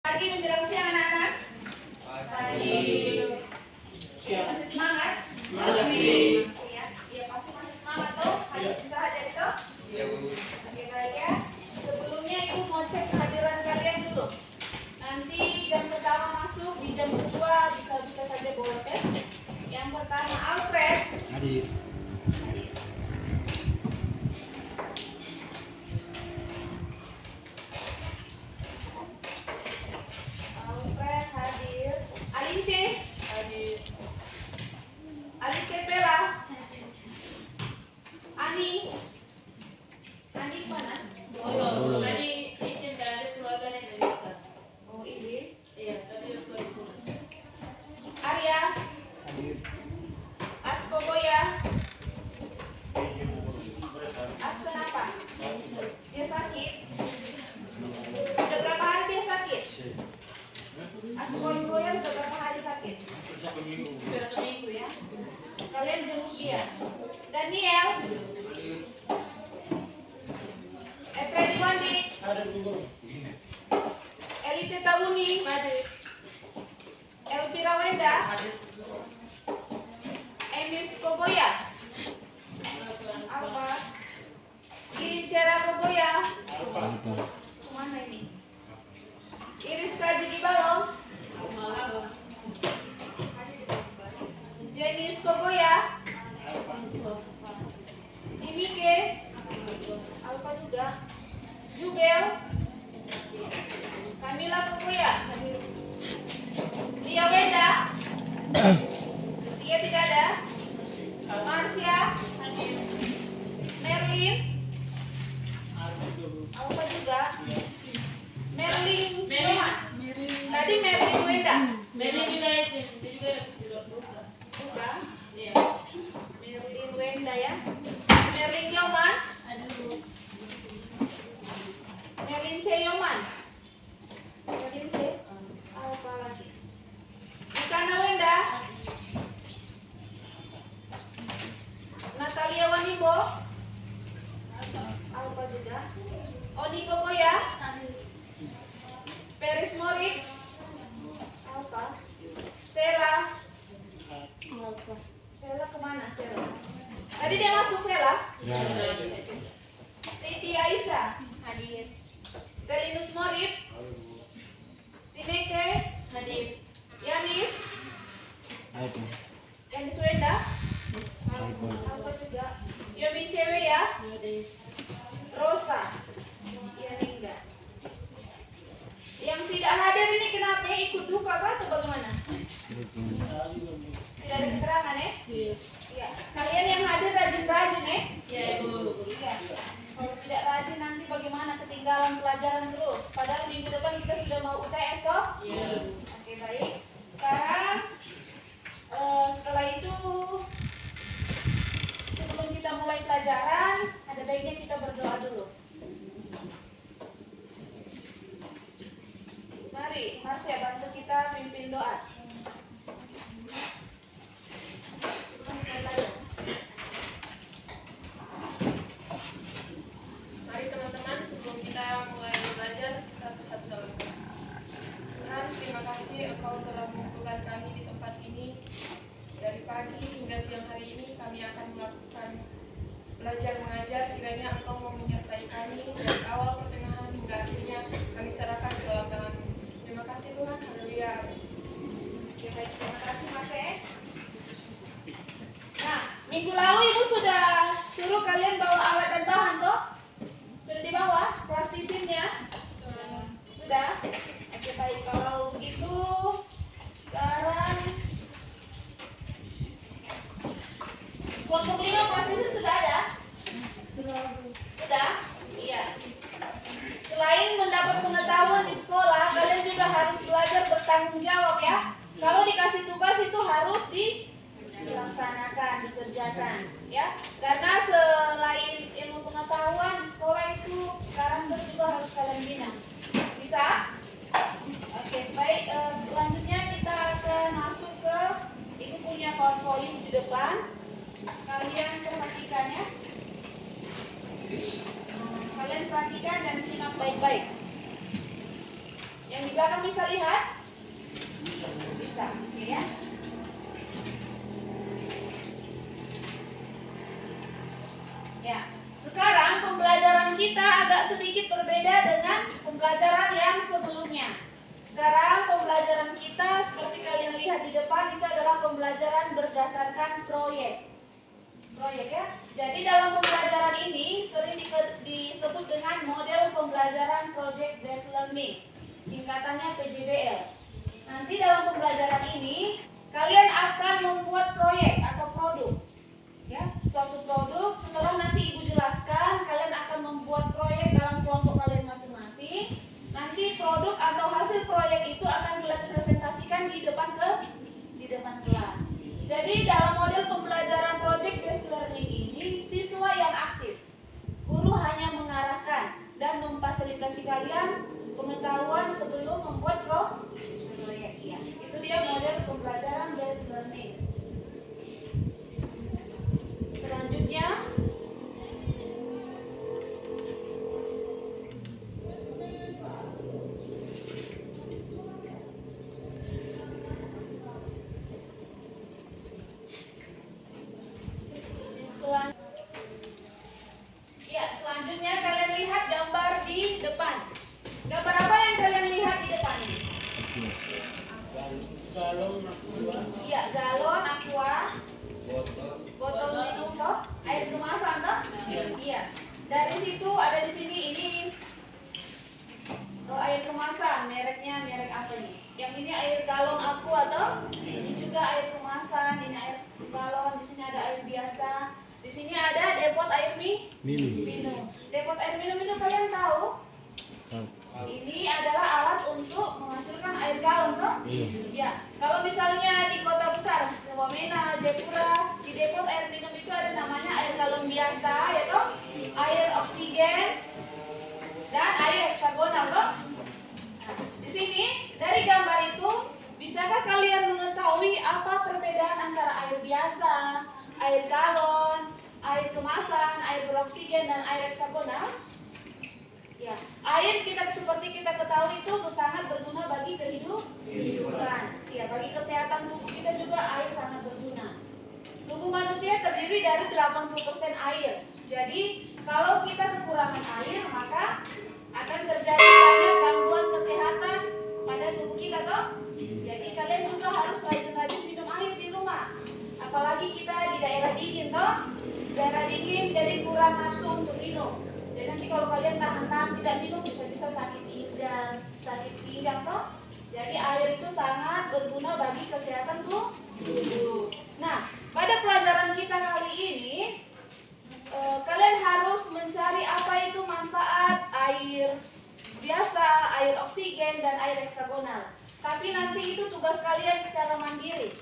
Pagi menjelang siang anak-anak. Pagi. Masih semangat? Masih ya? Iya pasti masih semangat tuh. Habis istirahat jadi tuh? Iya Bu. Oke baik ya. Sebelumnya Ibu mau cek kehadiran kalian dulu. Nanti jam pertama masuk, di jam kedua bisa saja bolos ya. Yang pertama Alfred. Hadir. Alfred hadir. Alince hadir. Alince Bella. Ani mana? Bolos. Tadi izin dari keluarganya dari kita. Oh izin. Iya, tadi aku ikut. Arya. Hadir. Asko Boya. As kenapa? Dia sakit. Udah berapa hari dia sakit? Asko Boya udah berapa hari sakit? Satu minggu. Ya. Kalian jenguk dia. Daniel. Freddy Wandi. Elite Tabuni. Elvira Wenda. Emis Kogoya. Apa? Gincera Kogoya. Kemana ini? Iris Kaji di Balong. Jenis Kogoya. Jimike. Alfa juga. Jubel. Kamila Kogoya. Lia Wenda. Dia tidak ada. Marsha. Merlin. Alfa juga. Merlin. Tadi Merlin Wenda. Meli juga izin, dia juga buka. Buka. Iya. Merlin Wenda ya. Merlin Yoman. Aduh. Merlin C Yoman. Merlin C. Alfa lagi. Ikana Wenda. Natalia Wanimbo. Alfa juga. Oni Kokoya. Peris Morik. Alfa. Sela. Sela kemana Sela? Tadi dia masuk Sela. Siti Aisyah. Hadir. Telinus Morib. Tineke. Hadir. Yanis. Hadir. Yanis Wenda. Alfa juga. Yomin cewek ya. Hadir. Rosa. Ya enggak. Yang tidak hadir ini kenapa? Ikut duka apa atau bagaimana? Tidak ada keterangan ya? Iya. Iya. Kalian yang hadir rajin-rajin ya? Iya, Bu. Iya. Kalau tidak rajin nanti bagaimana ketinggalan pelajaran terus? Padahal minggu depan kita sudah mau UTS toh? Iya. Oke baik. Sekarang setelah itu sebelum kita mulai pelajaran ada baiknya kita berdoa dulu. Mari, Marsha bantu kita pimpin doa. Mari teman-teman, sebelum kita mulai belajar, kita bersatu. Tuhan, terima kasih Engkau telah mengumpulkan kami di tempat ini. Dari pagi hingga siang hari ini kami akan melakukan belajar mengajar. Kiranya Engkau mau menyertai kami dari awal, pertengahan hingga akhirnya. Kami serahkan ke dalam tangan-Mu. Terima kasih Tuhan. Haleluya. Oke, baik, terima kasih Mas E. Nah, minggu lalu Ibu sudah suruh kalian bawa alat dan bahan toh? Sudah dibawa plastisinnya? Sudah? Oke, baik, kalau begitu sekarang kelompok 5 plastisin sudah ada? Sudah? Iya. Selain mendapat pengetahuan di sekolah, kalian juga harus belajar bertanggung jawab ya. Kalau dikasih tugas itu harus dilaksanakan, dikerjakan ya. Karena selain ilmu pengetahuan di sekolah itu karakter juga harus kalian bina. Bisa? Oke, baik. Selanjutnya kita akan masuk ke Ibu punya PowerPoint di depan. Kalian perhatikan ya. Kalian perhatikan dan simak baik-baik. Yang di belakang bisa lihat? Bisa, oke ya. Ya, sekarang pembelajaran kita agak sedikit berbeda dengan pembelajaran yang sebelumnya. Sekarang pembelajaran kita seperti kalian lihat di depan itu adalah pembelajaran berdasarkan proyek. Proyek ya. Jadi dalam pembelajaran ini sering disebut dengan model pembelajaran project based learning. Singkatannya PJBL. Nanti dalam pembelajaran ini kalian akan membuat proyek atau produk. Ya, suatu produk. Setelah nanti Ibu jelaskan, kalian akan membuat proyek dalam kelompok kalian masing-masing. Nanti produk atau hasil proyek itu akan dipresentasikan di depan kelas. Jadi dalam model pembelajaran project based learning ini siswa yang aktif. Guru hanya mengarahkan dan memfasilitasi kalian pengetahuan sebelum membuat proyek. Ya, itu dia model pembelajaran based learning. Selanjutnya selanjutnya kalian lihat gambar di depan. Gambar apa yang kalian lihat di depan ini? Galon aqua. Iya, galon aqua, Botol. botol minum toh, air kemasan toh? Iya. Dari situ ada di sini ini air kemasan, mereknya merek apa nih? Yang ini air galon aqua toh? Ini juga air kemasan, ini air galon, di sini ada air biasa. Di sini ada depot air minum. Depot air minum itu kalian tahu? Ini adalah alat untuk menghasilkan air galon toh? Ya. Kalau misalnya di kota besar, Wamena, Jayapura, di depot air minum itu ada namanya air galon biasa, ya toh? Air oksigen dan air heksagonal toh? Nah, di sini dari gambar itu bisakah kalian mengetahui apa perbedaan antara air biasa, air galon, air kemasan, air beroksigen, dan air heksagonal? Ya, air kita seperti kita ketahui itu sangat berguna bagi kehidupan. Ya, bagi kesehatan tubuh kita juga air sangat berguna. Tubuh manusia terdiri dari 80% air. Jadi, kalau kita kekurangan air, maka akan terjadi banyak gangguan kesehatan pada tubuh kita toh. Jadi, kalian juga harus rajin-rajin minum air di rumah. Apalagi kita di daerah dingin toh. Daerah dingin jadi kurang nafsu untuk minum. Jadi nanti kalau kalian tahan-tahan tidak minum bisa-bisa sakit ginjal, sakit pinggang toh. Jadi air itu sangat berguna bagi kesehatan tubuh. Nah, pada pelajaran kita kali ini kalian harus mencari apa itu manfaat air biasa, air oksigen, dan air heksagonal. Tapi nanti itu tugas kalian secara mandiri.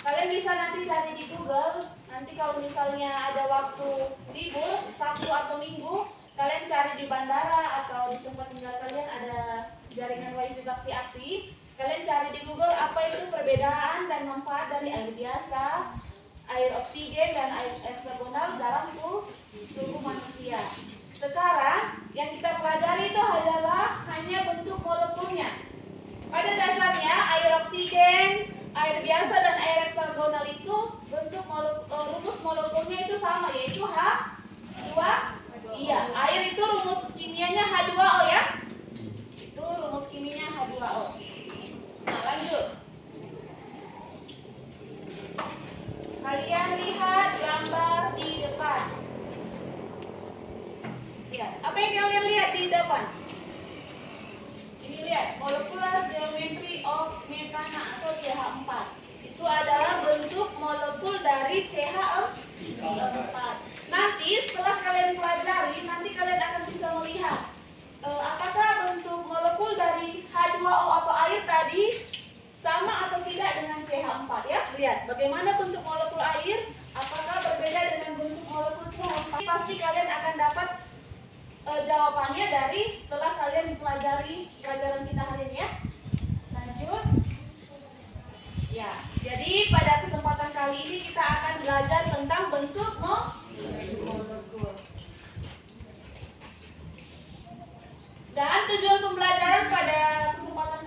Kalian bisa nanti cari di Google. Nanti kalau misalnya ada waktu libur, Sabtu atau Minggu, kalian cari di bandara atau di tempat tinggal kalian ada jaringan wifi bakti aksi. Kalian cari di Google apa itu perbedaan dan manfaat dari air biasa, air oksigen, dan air heksagonal dalam tubuh manusia. Sekarang yang kita pelajari itu adalah hanya bentuk molekulnya. Pada dasarnya air oksigen, air biasa, dan air heksagonal itu bentuk rumus molekulnya itu sama, yaitu H2. Iya, air itu rumus kimianya H2O ya. Itu rumus kimianya H2O. Nah, lanjut. Kalian lihat gambar di depan. Lihat, apa yang kalian lihat di depan? Ini lihat, molecular geometry of metana atau CH4. Itu adalah bentuk molekul dari CH4. Nanti setelah kalian pelajari, nanti kalian akan bisa melihat apakah bentuk molekul dari H2O atau air tadi sama atau tidak dengan CH4 ya. Lihat bagaimana bentuk molekul air, apakah berbeda dengan bentuk molekul CH4. Pasti kalian akan dapat jawabannya dari setelah kalian mempelajari pelajaran kita hari ini ya. Lanjut. Ya, jadi pada kesempatan kali ini kita akan belajar tentang bentuk molekul. Dan tujuan pembelajaran pada kesempatan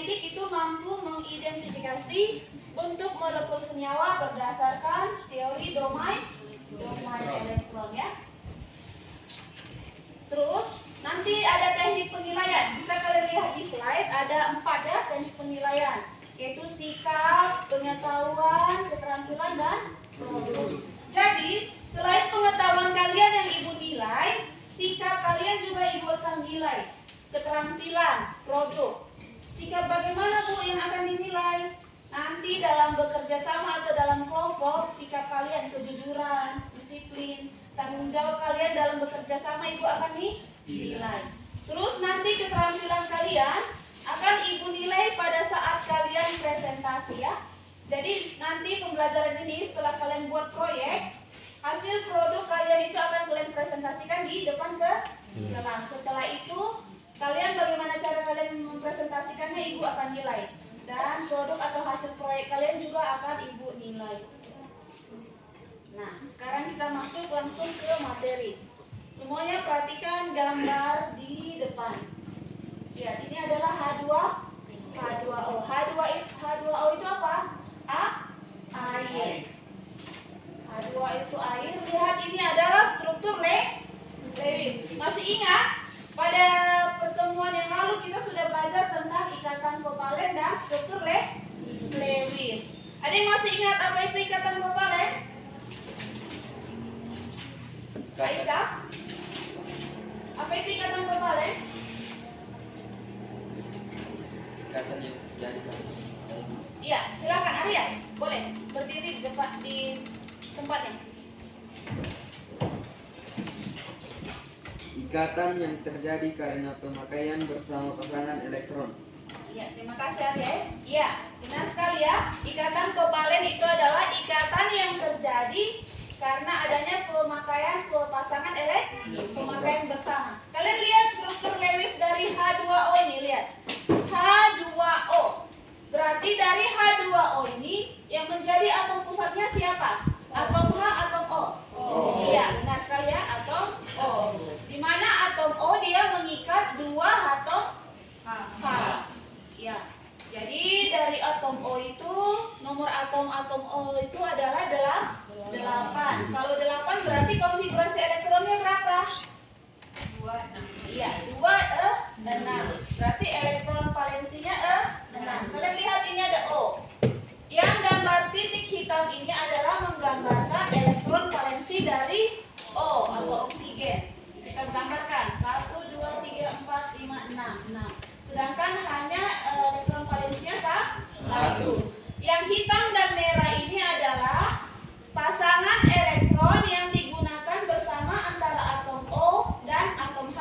didik itu mampu mengidentifikasi bentuk molekul senyawa berdasarkan teori domain elektron ya. Terus nanti ada teknik penilaian. Bisa kalian lihat di slide ada 4 ya teknik penilaian, yaitu sikap, pengetahuan, keterampilan dan produk. Jadi selain pengetahuan kalian yang ibu nilai, sikap kalian juga ibu akan nilai. Keterampilan, produk. Sikap bagaimana Bu yang akan dinilai? Nanti dalam bekerja sama atau dalam kelompok, sikap kalian kejujuran, disiplin, tanggung jawab kalian dalam bekerja sama ibu akan dinilai. Terus nanti keterampilan kalian akan ibu nilai pada saat kalian presentasi ya. Jadi nanti pembelajaran ini setelah kalian buat proyek, hasil produk kalian itu akan kalian presentasikan di depan kelas. Setelah itu kalian bagaimana cara kalian mempresentasikannya ibu akan nilai. Dan produk atau hasil proyek kalian juga akan ibu nilai. Nah, sekarang kita masuk langsung ke materi. Semuanya perhatikan gambar di depan. Ya, ini adalah H2O. H2O itu apa? Air. H2O itu air. Lihat ini adalah struktur Lewis. Masih ingat? Pada pertemuan yang lalu kita sudah belajar tentang ikatan kovalen dan struktur Lewis. Ada yang masih ingat apa itu ikatan kovalen? Aisyah? Apa itu ikatan kovalen? Ikatan yang jadi Iya, silakan Arya. Boleh berdiri di tempatnya. Ikatan yang terjadi karena pemakaian bersama pasangan elektron. Iya, terima kasih Arya. Iya, benar sekali ya. Ikatan kovalen itu adalah ikatan yang terjadi karena adanya pemakaian pasangan pemakaian bersama. Kalian lihat struktur Lewis dari H2O ini, lihat. H2O. Berarti dari H2O ini yang menjadi atom pusatnya siapa? Atom H, atom O. Iya, benar sekali ya, atom O. Di mana atom O dia mengikat 2 atom H. Ya. Jadi dari atom O itu nomor atom O itu adalah 8. Kalau 8 berarti konfigurasi elektronnya berapa? 2, 6. Iya, 6. Berarti elektron valensinya 6. Kalian lihat ini ada O. Yang gambar titik hitam ini adalah menggambarkan elektron valensi dari O atau oksigen. Kita gambarkan 1, 2, 3, 4, 5, 6. Sedangkan hanya elektron valensinya 1. Yang hitam dan merah ini adalah pasangan elektron yang digunakan bersama antara atom O dan atom H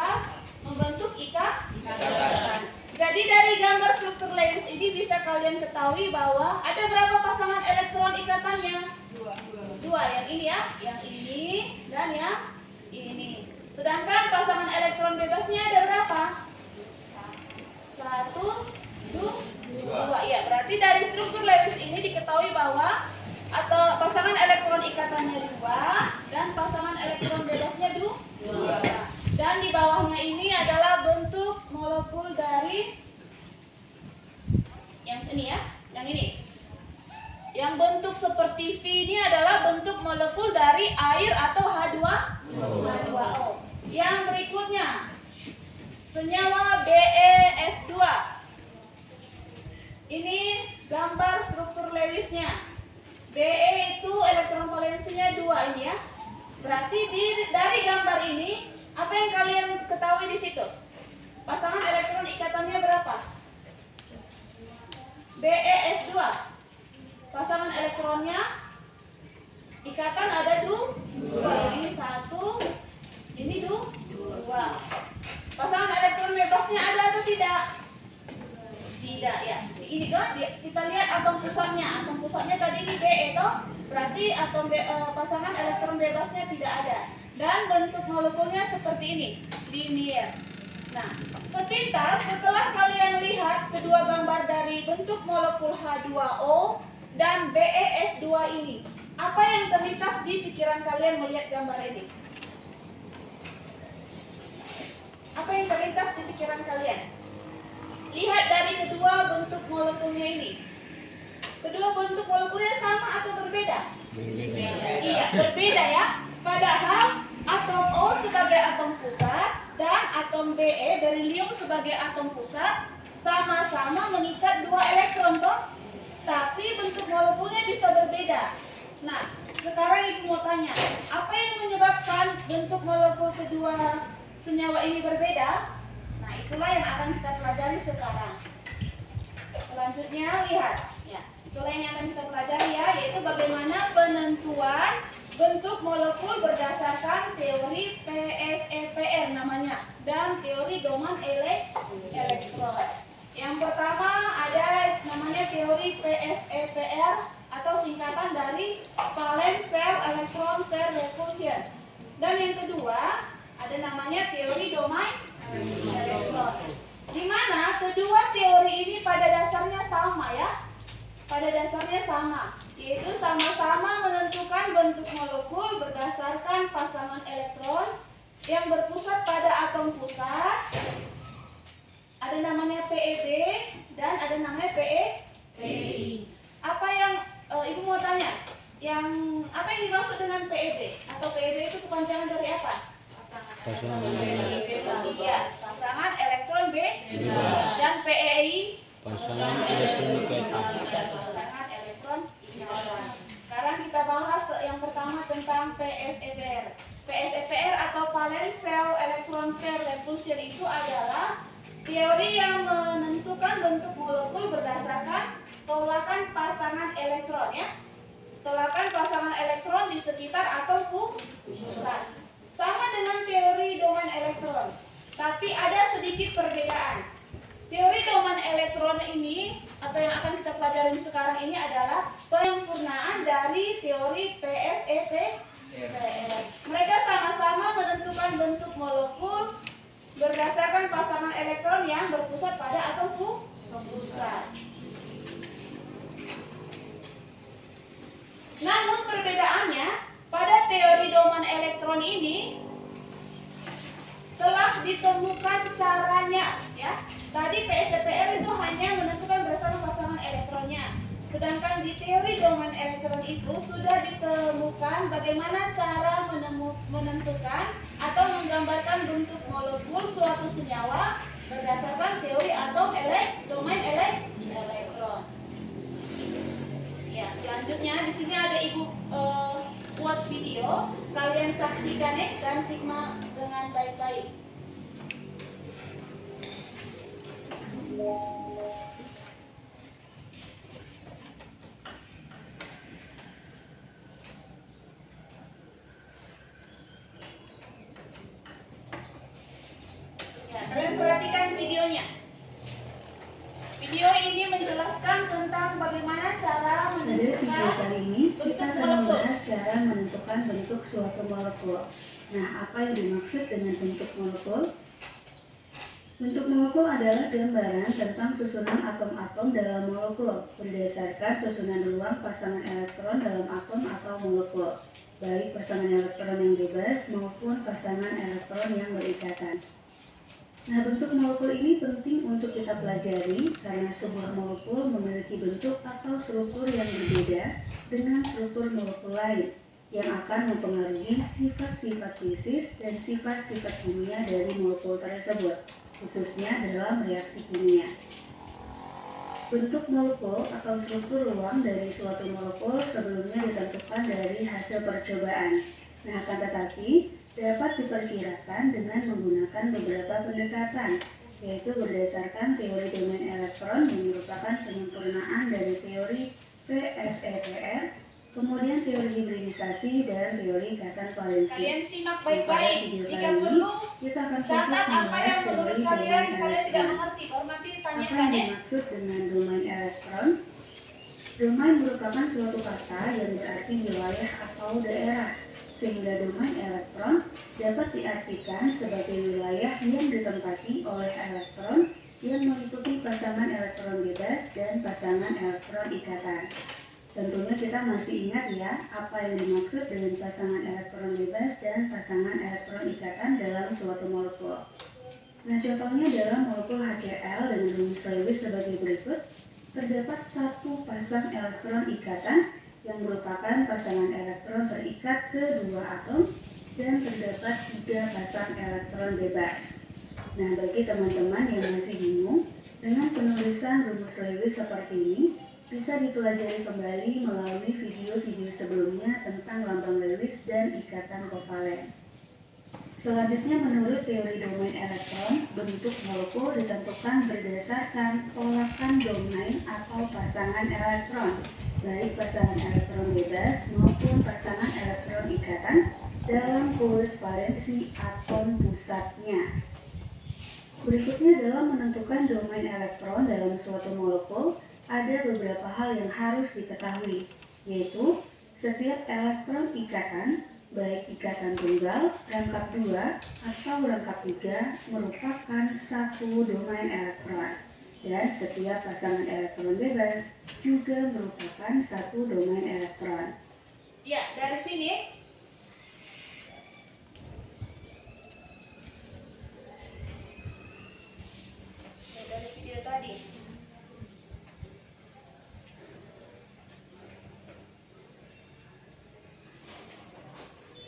membentuk ikatan. Jadi dari gambar struktur Lewis ini bisa kalian ketahui bahwa ada berapa pasangan elektron ikatannya? 2. Yang ini ya, yang ini dan yang ini. Sedangkan pasangan elektron bebasnya ada berapa? 1, 2. Ya, berarti dari struktur Lewis ini diketahui bahwa atau pasangan elektron ikatannya 2 dan pasangan elektron bebasnya 2. Dan di bawahnya ini adalah bentuk molekul dari yang ini ya, yang ini. Yang bentuk seperti V ini adalah bentuk molekul dari air atau H2O. Yang berikutnya senyawa BeF2. Ini gambar struktur Lewisnya. Be itu elektron valensinya 2 ini ya. Berarti dari gambar ini apa yang kalian ketahui di situ? Pasangan elektron ikatannya berapa? BeF2. Pasangan elektronnya ikatan ada 2. Ini 1, ini 2. Pasangan elektron bebasnya ada atau tidak? Tidak ya. Ini kan kita lihat atom pusatnya. Atom pusatnya tadi ini Be toh. Berarti pasangan elektron bebasnya tidak ada. Dan bentuk molekulnya seperti ini, linier. Nah, sepintas setelah kalian lihat kedua gambar dari bentuk molekul H2O dan BeF2 ini, apa yang terlintas di pikiran kalian melihat gambar ini? Apa yang terlintas di pikiran kalian? lihat dari kedua bentuk molekulnya ini. Kedua bentuk molekulnya sama atau berbeda? Iya, berbeda ya. Padahal atom O sebagai atom pusat dan atom Be berilium sebagai atom pusat sama-sama mengikat 2 elektron toh, tapi bentuk molekulnya bisa berbeda. Nah, sekarang Ibu mau tanya, apa yang menyebabkan bentuk molekul kedua senyawa ini berbeda? Nah, itulah yang akan kita pelajari sekarang. Selanjutnya lihat, ya, itulah yang akan kita pelajari ya, yaitu bagaimana penentuan bentuk molekul berdasarkan teori PSEPR namanya dan teori domain elektron. Yang pertama ada namanya teori PSEPR atau singkatan dari valence shell electron pair repulsion. Dan yang kedua ada namanya teori domain elektron. Di mana kedua teori ini pada dasarnya sama ya. Pada dasarnya sama, yaitu sama-sama menentukan bentuk molekul berdasarkan pasangan elektron yang berpusat pada atom pusat. Ada namanya PEB dan ada namanya PEI. Apa yang Ibu mau tanya? Apa yang dimaksud dengan PEB? Atau PEB itu kepanjangan dari apa? Iya, pasangan elektron bebas. Dan PEI pasangan elektron ikatan. Sekarang kita bahas yang pertama tentang PSEPR. PSEPR atau valence shell electron pair repulsion itu adalah teori yang menentukan bentuk molekul berdasarkan tolakan pasangan elektron ya. Tolakan pasangan elektron di sekitar atom pusat. Sama dengan teori domain elektron, tapi ada sedikit perbedaan. Teori domain elektron ini atau yang akan kita pelajari sekarang ini adalah penyempurnaan dari teori PSEPR. Mereka sama-sama menentukan bentuk molekul berdasarkan pasangan elektron yang berpusat pada atom pusat. Namun perbedaannya pada teori domain elektron ini telah ditemukan caranya ya. Tadi PSEPR itu hanya menentukan berdasarkan pasangan elektronnya. Sedangkan di teori domain elektron itu sudah ditemukan bagaimana cara menentukan atau menggambarkan bentuk molekul suatu senyawa berdasarkan teori atom domain elektron. Ya, selanjutnya di sini ada Ibu buat video, kalian saksikan ya dan simak dengan baik-baik. Ya, kalian perhatikan videonya. Video ini menjelaskan tentang bagaimana cara Pada video menentukan kali ini kita bentuk akan molekul. membahas cara menentukan bentuk suatu molekul. Nah, apa yang dimaksud dengan bentuk molekul? Bentuk molekul adalah gambaran tentang susunan atom-atom dalam molekul berdasarkan susunan ruang pasangan elektron dalam atom atau molekul, baik pasangan elektron yang bebas maupun pasangan elektron yang berikatan. Nah, bentuk molekul ini penting untuk kita pelajari karena sebuah molekul memiliki bentuk atau struktur yang berbeda dengan struktur molekul lain yang akan mempengaruhi sifat-sifat fisis dan sifat-sifat kimia dari molekul tersebut, khususnya dalam reaksi kimia. Bentuk molekul atau struktur ruang dari suatu molekul sebelumnya ditentukan dari hasil percobaan. Nah, akan tetapi dapat diperkirakan dengan menggunakan beberapa pendekatan, yaitu berdasarkan teori domain elektron yang merupakan penyempurnaan dari teori PSEPR, kemudian teori hibridisasi dan teori ikatan valensi. Kalian simak Nah, pada baik-baik. video Jika kali ini perlu, kita akan fokus catat apa membahas yang teori menurut domain kalian tidak elektron. mengerti. Baru nanti Apa tanyakan yang ya. dimaksud dengan domain elektron? Domain merupakan suatu kata yang berarti wilayah atau daerah, sehingga domain elektron dapat diartikan sebagai wilayah yang ditempati oleh elektron yang meliputi pasangan elektron bebas dan pasangan elektron ikatan. Tentunya kita masih ingat ya apa yang dimaksud dengan pasangan elektron bebas dan pasangan elektron ikatan dalam suatu molekul. Nah, contohnya dalam molekul HCl dengan rumus Lewis sebagai berikut. Terdapat satu pasang elektron ikatan yang merupakan pasangan elektron terikat ke dua atom dan terdapat 3 pasang elektron bebas. Nah, bagi teman-teman yang masih bingung dengan penulisan rumus Lewis seperti ini, bisa dipelajari kembali melalui video-video sebelumnya tentang lambang Lewis dan ikatan kovalen. Selanjutnya, menurut teori domain elektron, bentuk molekul ditentukan berdasarkan tolakan domain atau pasangan elektron, baik pasangan elektron bebas maupun pasangan elektron ikatan dalam kulit valensi atom pusatnya. Berikutnya, dalam menentukan domain elektron dalam suatu molekul, ada beberapa hal yang harus diketahui, yaitu setiap elektron ikatan, baik ikatan tunggal, rangkap 2, atau rangkap 3 merupakan satu domain elektron. Dan setiap pasangan elektron bebas juga merupakan satu domain elektron. Ya, dari sini dari video tadi.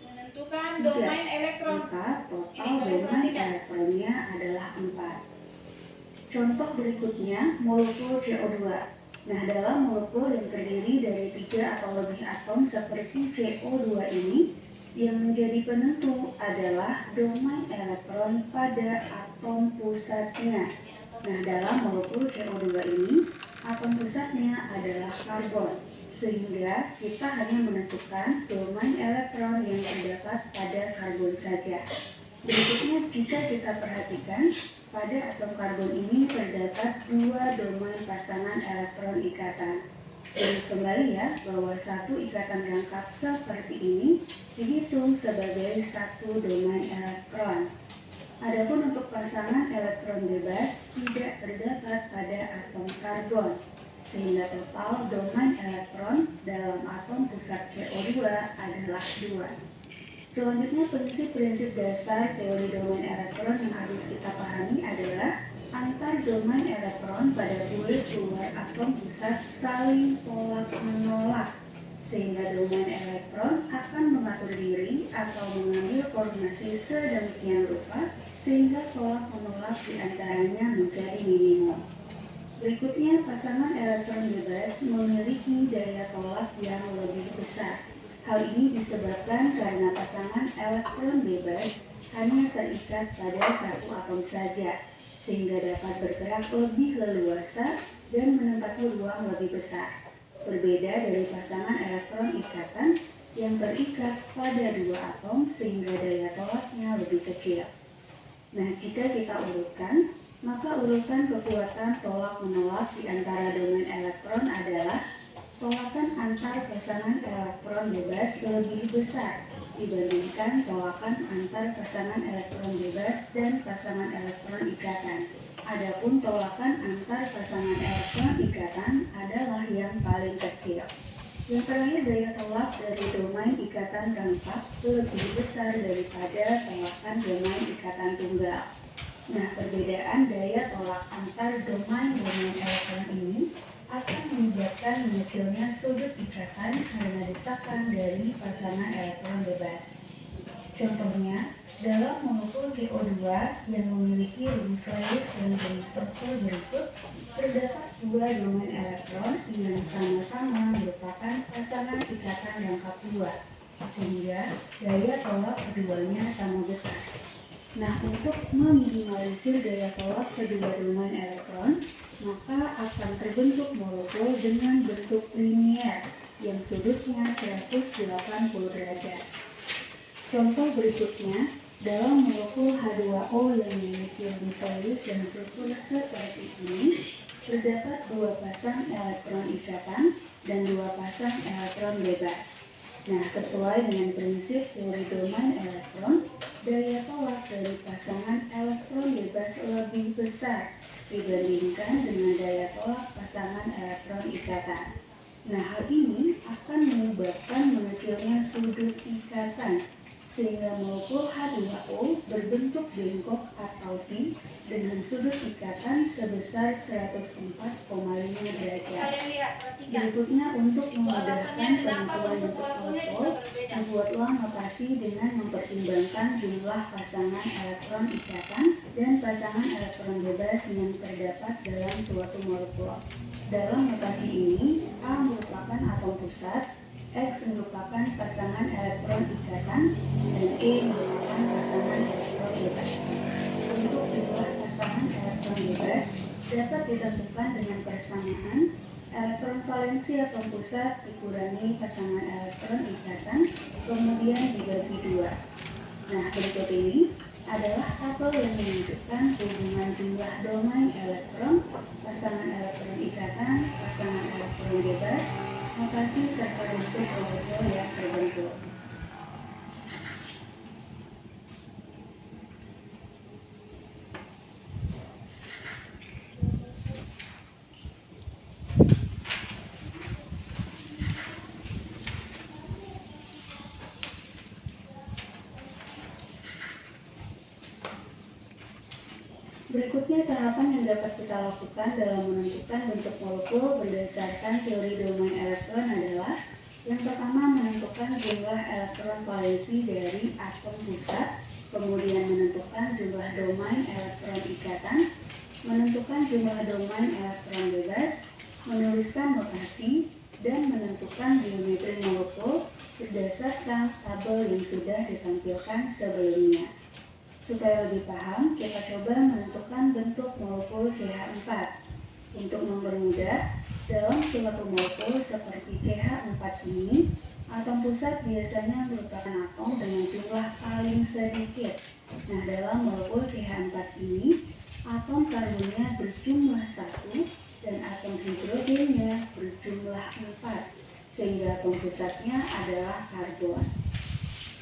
Menentukan domain elektron. Maka total domain elektronnya adalah 4. Contoh berikutnya, molekul CO2. Nah, dalam molekul yang terdiri dari 3 atau lebih atom seperti CO2 ini, yang menjadi penentu adalah domain elektron pada atom pusatnya. Nah, dalam molekul CO2 ini, atom pusatnya adalah karbon, sehingga kita hanya menentukan domain elektron yang terdapat pada karbon saja. Berikutnya, jika kita perhatikan, pada atom karbon ini terdapat 2 domain pasangan elektron ikatan. Dan kembali ya, bahwa satu ikatan rangkap seperti ini dihitung sebagai satu domain elektron. Adapun untuk pasangan elektron bebas tidak terdapat pada atom karbon, sehingga total domain elektron dalam atom pusat CO2 adalah 2. Selanjutnya, prinsip-prinsip dasar teori domain elektron yang harus kita pahami adalah antar domain elektron pada kulit luar atom pusat saling tolak-menolak, sehingga domain elektron akan mengatur diri atau mengambil formasi sedemikian rupa sehingga tolak-menolak di antaranya menjadi minimum. Berikutnya, pasangan elektron bebas memiliki daya tolak yang lebih besar. Hal ini disebabkan karena pasangan elektron bebas hanya terikat pada satu atom saja, sehingga dapat bergerak lebih leluasa dan menempati ruang lebih besar. Berbeda dari pasangan elektron ikatan yang terikat pada 2 atom sehingga daya tolaknya lebih kecil. Nah, jika kita urutkan, maka urutan kekuatan tolak-menolak di antara domain elektron adalah tolakan antar pasangan elektron bebas lebih besar dibandingkan tolakan antar pasangan elektron bebas dan pasangan elektron ikatan. Adapun tolakan antar pasangan elektron ikatan adalah yang paling kecil. Yang terakhir, daya tolak dari domain ikatan rangkap lebih besar daripada tolakan domain ikatan tunggal. Nah, perbedaan daya tolak antar domain elektron ini akan menyebabkan munculnya sudut ikatan karena desakan dari pasangan elektron bebas. Contohnya, dalam molekul CO2 yang memiliki rumus Lewis dan rumus struktur berikut, terdapat 2 domain elektron yang sama-sama merupakan pasangan ikatan rangkap 2, sehingga daya tolak keduanya sama besar. Nah, untuk meminimalisir daya tolak kedua domain elektron, maka akan terbentuk molekul dengan bentuk linier yang sudutnya 180 derajat. Contoh berikutnya, dalam molekul H2O yang memiliki rumus Lewis dan struktur seperti ini, terdapat 2 pasang elektron ikatan dan 2 pasang elektron bebas. Nah, sesuai dengan prinsip teori domain elektron, daya tolak dari pasangan elektron bebas lebih besar dibandingkan dengan daya tolak pasangan elektron ikatan. Nah, hal ini akan menyebabkan mengecilnya sudut ikatan, sehingga molekul H2O berbentuk bengkok atau V dengan sudut ikatan sebesar 104,5 derajat. Kalian lihat, perhatikan. Berikutnya, untuk Itu memudahkan alasannya kenapa penentuan bentuk bentuk molekulnya bisa molekul, berbeda. dibuatlah notasi dengan mempertimbangkan jumlah pasangan elektron ikatan dan pasangan elektron bebas yang terdapat dalam suatu molekul. Dalam notasi ini, A merupakan atom pusat, X merupakan pasangan elektron ikatan, dan E merupakan pasangan elektron bebas. Untuk jumlah pasangan elektron bebas dapat ditentukan dengan persamaan elektron valensi atom pusat dikurangi pasangan elektron ikatan, kemudian dibagi 2. Nah, berikut ini adalah tabel yang menunjukkan hubungan jumlah domain elektron, pasangan elektron ikatan, pasangan elektron bebas, notasi serta bentuk molekul yang terbentuk. Berikutnya tahapan yang dapat kita lakukan dalam menentukan bentuk molekul berdasarkan teori domain elektron adalah: yang pertama, menentukan jumlah elektron valensi dari atom pusat, kemudian menentukan jumlah domain elektron ikatan, menentukan jumlah domain elektron bebas, menuliskan notasi, dan menentukan geometri molekul berdasarkan tabel yang sudah ditampilkan sebelumnya. Supaya lebih paham, kita coba menentukan bentuk molekul CH4. Untuk mempermudah, dalam suatu molekul seperti CH4 ini, atom pusat biasanya merupakan atom dengan jumlah paling sedikit. Nah, dalam molekul CH4 ini, atom karbonnya berjumlah 1 dan atom hidrogennya berjumlah 4, sehingga atom pusatnya adalah karbon.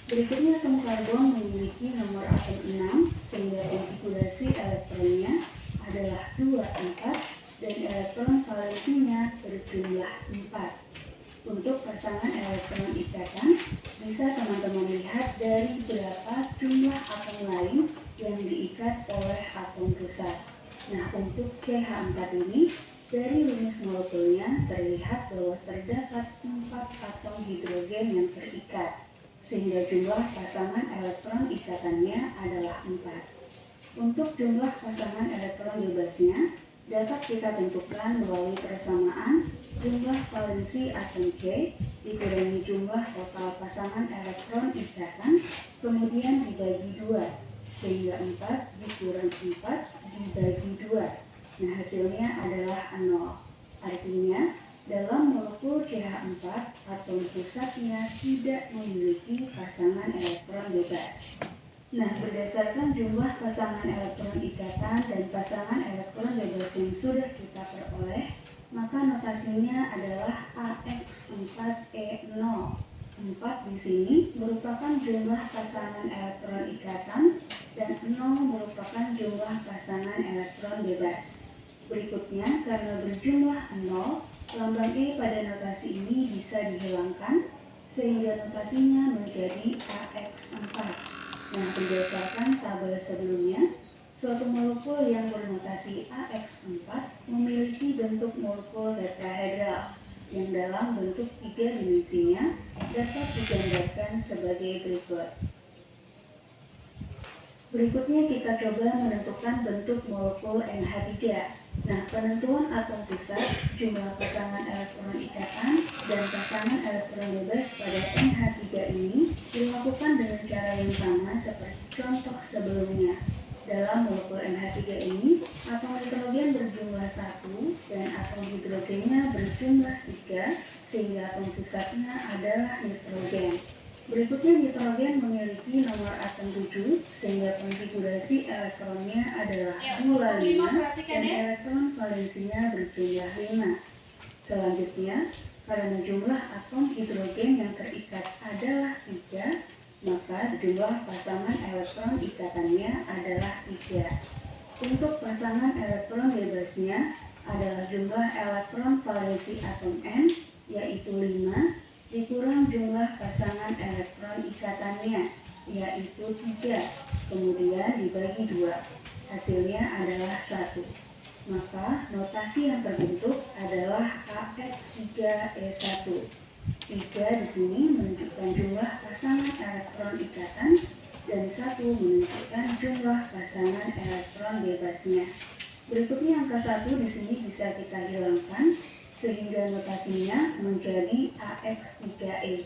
Berikutnya, atom karbon memiliki nomor atom 6, sehingga konfigurasi elektronnya adalah 2, 4, dan elektron valensinya berjumlah 4. Untuk pasangan elektron ikatan, bisa teman-teman lihat dari berapa jumlah atom lain yang diikat oleh atom pusat. Nah, untuk CH4 ini, dari rumus molekulnya terlihat bahwa terdapat 4 atom hidrogen yang terikat, sehingga jumlah pasangan elektron ikatannya adalah 4. Untuk jumlah pasangan elektron bebasnya dapat kita tentukan melalui persamaan jumlah valensi atom C dikurangi jumlah total pasangan elektron ikatan, kemudian dibagi 2, sehingga 4 dikurang 4 dibagi 2. Nah, hasilnya adalah 0. Artinya, dalam molekul CH4, atom pusatnya tidak memiliki pasangan elektron bebas. Nah, berdasarkan jumlah pasangan elektron ikatan dan pasangan elektron bebas yang sudah kita peroleh, maka notasinya adalah AX4E0. 4 di sini merupakan jumlah pasangan elektron ikatan dan 0 merupakan jumlah pasangan elektron bebas. Berikutnya, karena berjumlah 0, lambang E pada notasi ini bisa dihilangkan, sehingga notasinya menjadi AX4. Nah, berdasarkan tabel sebelumnya, suatu molekul yang bernotasi AX4 memiliki bentuk molekul tetrahedral yang dalam bentuk 3 dimensinya dapat digambarkan sebagai berikut. Berikutnya kita coba menentukan bentuk molekul NH3. Nah, penentuan atom pusat, jumlah pasangan elektron ikatan, dan pasangan elektron bebas pada NH3 ini dilakukan dengan cara yang sama seperti contoh sebelumnya. Dalam molekul NH3 ini, atom nitrogen berjumlah 1 dan atom hidrogennya berjumlah 3, sehingga atom pusatnya adalah nitrogen. Berikutnya, nitrogen memiliki nomor atom 7, sehingga konfigurasi elektronnya adalah 25 dan elektron valensinya berjumlah 5. Selanjutnya, karena jumlah atom hidrogen yang terikat adalah 3, maka jumlah pasangan elektron ikatannya adalah 3. Untuk pasangan elektron bebasnya adalah jumlah elektron valensi atom N, yaitu 5, dikurang jumlah pasangan elektron ikatannya, yaitu 3, kemudian dibagi 2. Hasilnya adalah 1. Maka notasi yang terbentuk adalah AX3E1. 3 di sini menunjukkan jumlah pasangan elektron ikatan dan 1 menunjukkan jumlah pasangan elektron bebasnya. Berikutnya angka 1 di sini bisa kita hilangkan sehingga notasinya menjadi AX3E.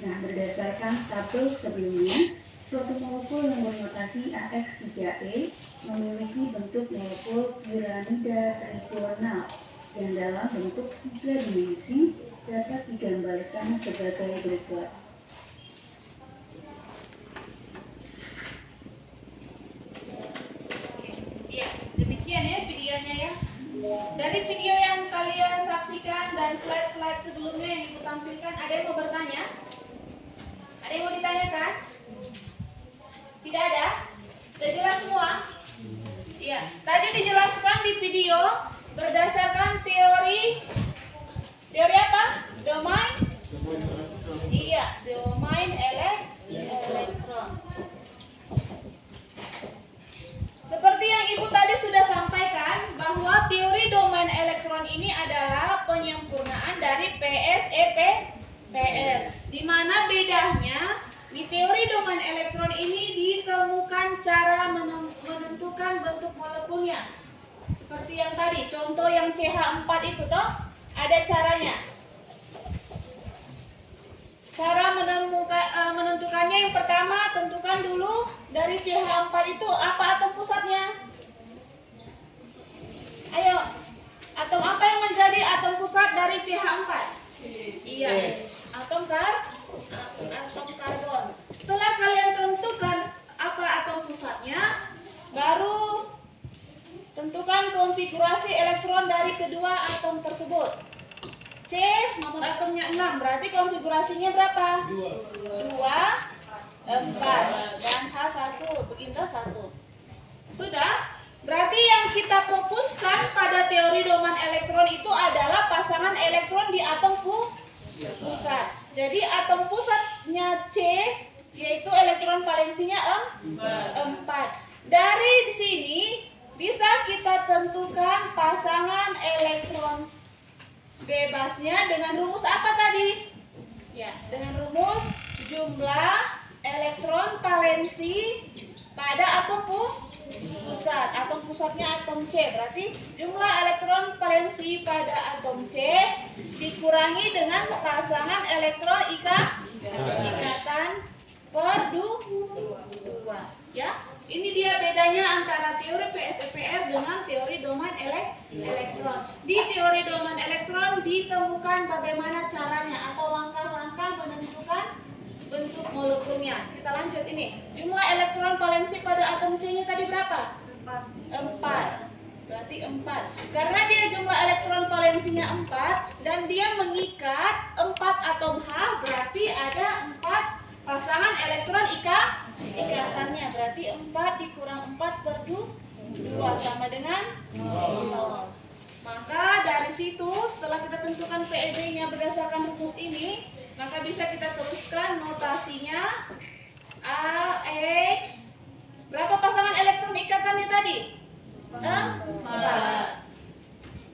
Nah, berdasarkan tabel sebelumnya, suatu molekul yang bernotasi AX3E memiliki bentuk molekul piramida trigonal yang dalam bentuk 3 dimensi dapat digambarkan sebagai berikut. Ya, demikian ya videonya ya. Dari video yang kalian saksikan dan slide-slide sebelumnya yang ibu tampilkan, ada yang mau bertanya? Ada yang mau ditanyakan? Tidak ada? Sudah jelas semua? Iya. Tadi dijelaskan di video berdasarkan teori apa? Domain? Iya, domain elektron. Seperti yang ibu tadi sudah sampaikan bahwa teori domain elektron ini adalah penyempurnaan dari PSEPR. Di mana bedanya di teori domain elektron ini ditemukan cara menentukan bentuk molekulnya. Seperti yang tadi, contoh yang CH4 itu toh, ada caranya. Cara menentukannya yang pertama, tentukan dulu dari CH4 itu apa atom pusatnya. Ayo, atom apa yang menjadi atom pusat dari CH4? Iya, atom karbon. Setelah kalian tentukan apa atom pusatnya, baru tentukan konfigurasi elektron dari kedua atom tersebut. C, nomor atomnya 6, berarti konfigurasinya berapa? 2, 4, dan H1, beginda 1. Sudah? Berarti yang kita fokuskan pada teori domain elektron itu adalah pasangan elektron di atom pusat. Jadi atom pusatnya C, yaitu elektron valensinya 4. Dari sini bisa kita tentukan pasangan elektron bebasnya dengan rumus apa tadi? Ya, dengan rumus jumlah elektron valensi pada atom pusat. Atom pusatnya atom C, berarti jumlah elektron valensi pada atom C dikurangi dengan pasangan elektron ikatan per 2. Ya, ini dia bedanya antara teori PSEPR dengan teori domain elektron. Di teori domain elektron ditemukan bagaimana caranya atau langkah-langkah menentukan bentuk molekulnya. Kita lanjut ini. Jumlah elektron valensi pada atom C-nya tadi berapa? 4. Berarti 4. Karena dia jumlah elektron valensinya 4 dan dia mengikat 4 atom H, berarti ada 4 pasangan elektron ikatannya. Berarti 4 dikurang 4 per 2 sama dengan 0. Maka dari situ setelah kita tentukan PEB-nya berdasarkan rumus ini, maka bisa kita teruskan notasinya AX. Berapa pasangan elektron ikatannya tadi? 4.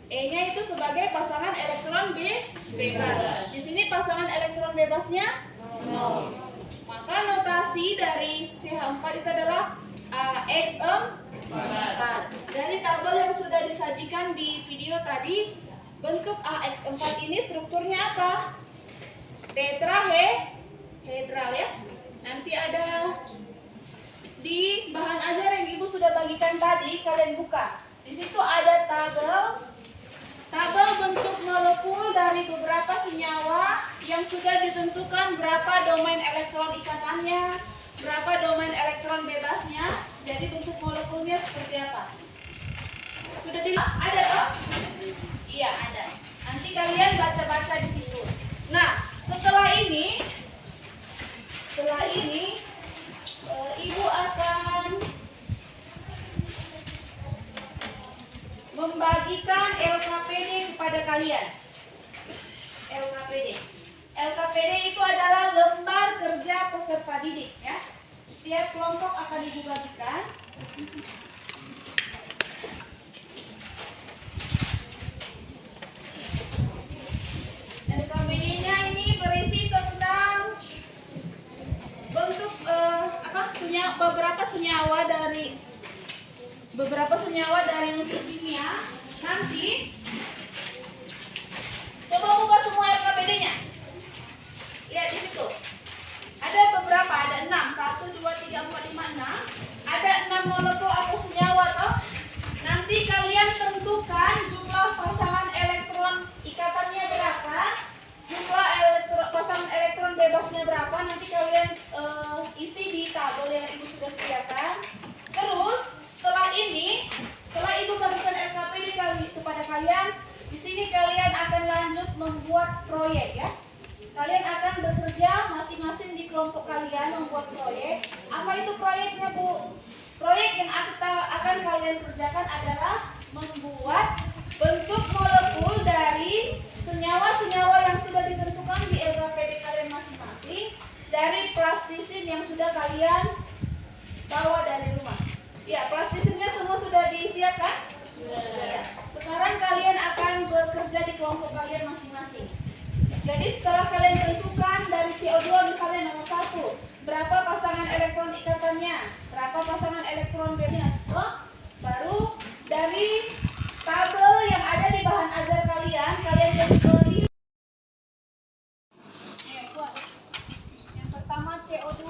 E-nya itu sebagai pasangan elektron bebas. Di sini pasangan elektron bebasnya 0. Maka notasi dari CH4 itu adalah AX4. Dari tabel yang sudah disajikan di video tadi, bentuk AX4 ini strukturnya apa? Tetrahedral ya. Nanti ada di bahan ajar yang ibu sudah bagikan tadi, kalian buka. Di situ ada tabel bentuk molekul dari beberapa senyawa yang sudah ditentukan berapa domain elektron ikatannya, berapa domain elektron bebasnya. Jadi bentuk molekulnya seperti apa? Sudah ada toh? Iya, ada. Nanti kalian baca-baca di situ. Nah, setelah ini ibu akan membagikan LKPD kepada kalian. LKPD itu adalah lembar kerja peserta didik ya. Setiap kelompok akan dibagikan. LKPD-nya ini berisi tentang bentuk beberapa senyawa dari unsur kimia. Nanti coba buka semua LKPD-nya. Lihat di situ. Ada beberapa, ada 6, 1, 2, 3, 4, 5, 6. Ada 6 molekul atau senyawa toh. Nanti kalian tentukan jumlah pasangan elektron ikatannya berapa, jumlah pasangan elektron bebasnya berapa. Nanti kalian isi di tabel yang ibu sudah sediakan. Terus setelah ibu berikan LKPD kepada kalian, di sini kalian akan lanjut membuat proyek ya. Kalian akan bekerja masing-masing di kelompok kalian membuat proyek. Apa itu proyeknya, Bu? Proyek yang akan kalian kerjakan adalah membuat bentuk molekul dari senyawa-senyawa yang sudah ditentukan di LKPD kalian masing-masing dari plastisin yang sudah kalian bawa dari rumah. Ya, plastisinnya semua sudah disiapkan? Sudah. Sekarang kalian akan bekerja di kelompok kalian masing-masing. Jadi setelah kalian tentukan dari CO2 misalnya nomor 1, berapa pasangan elektron ikatannya, berapa pasangan elektron bebasnya, baru dari tabel yang ada di bahan ajar kalian beri. Yang pertama CO2.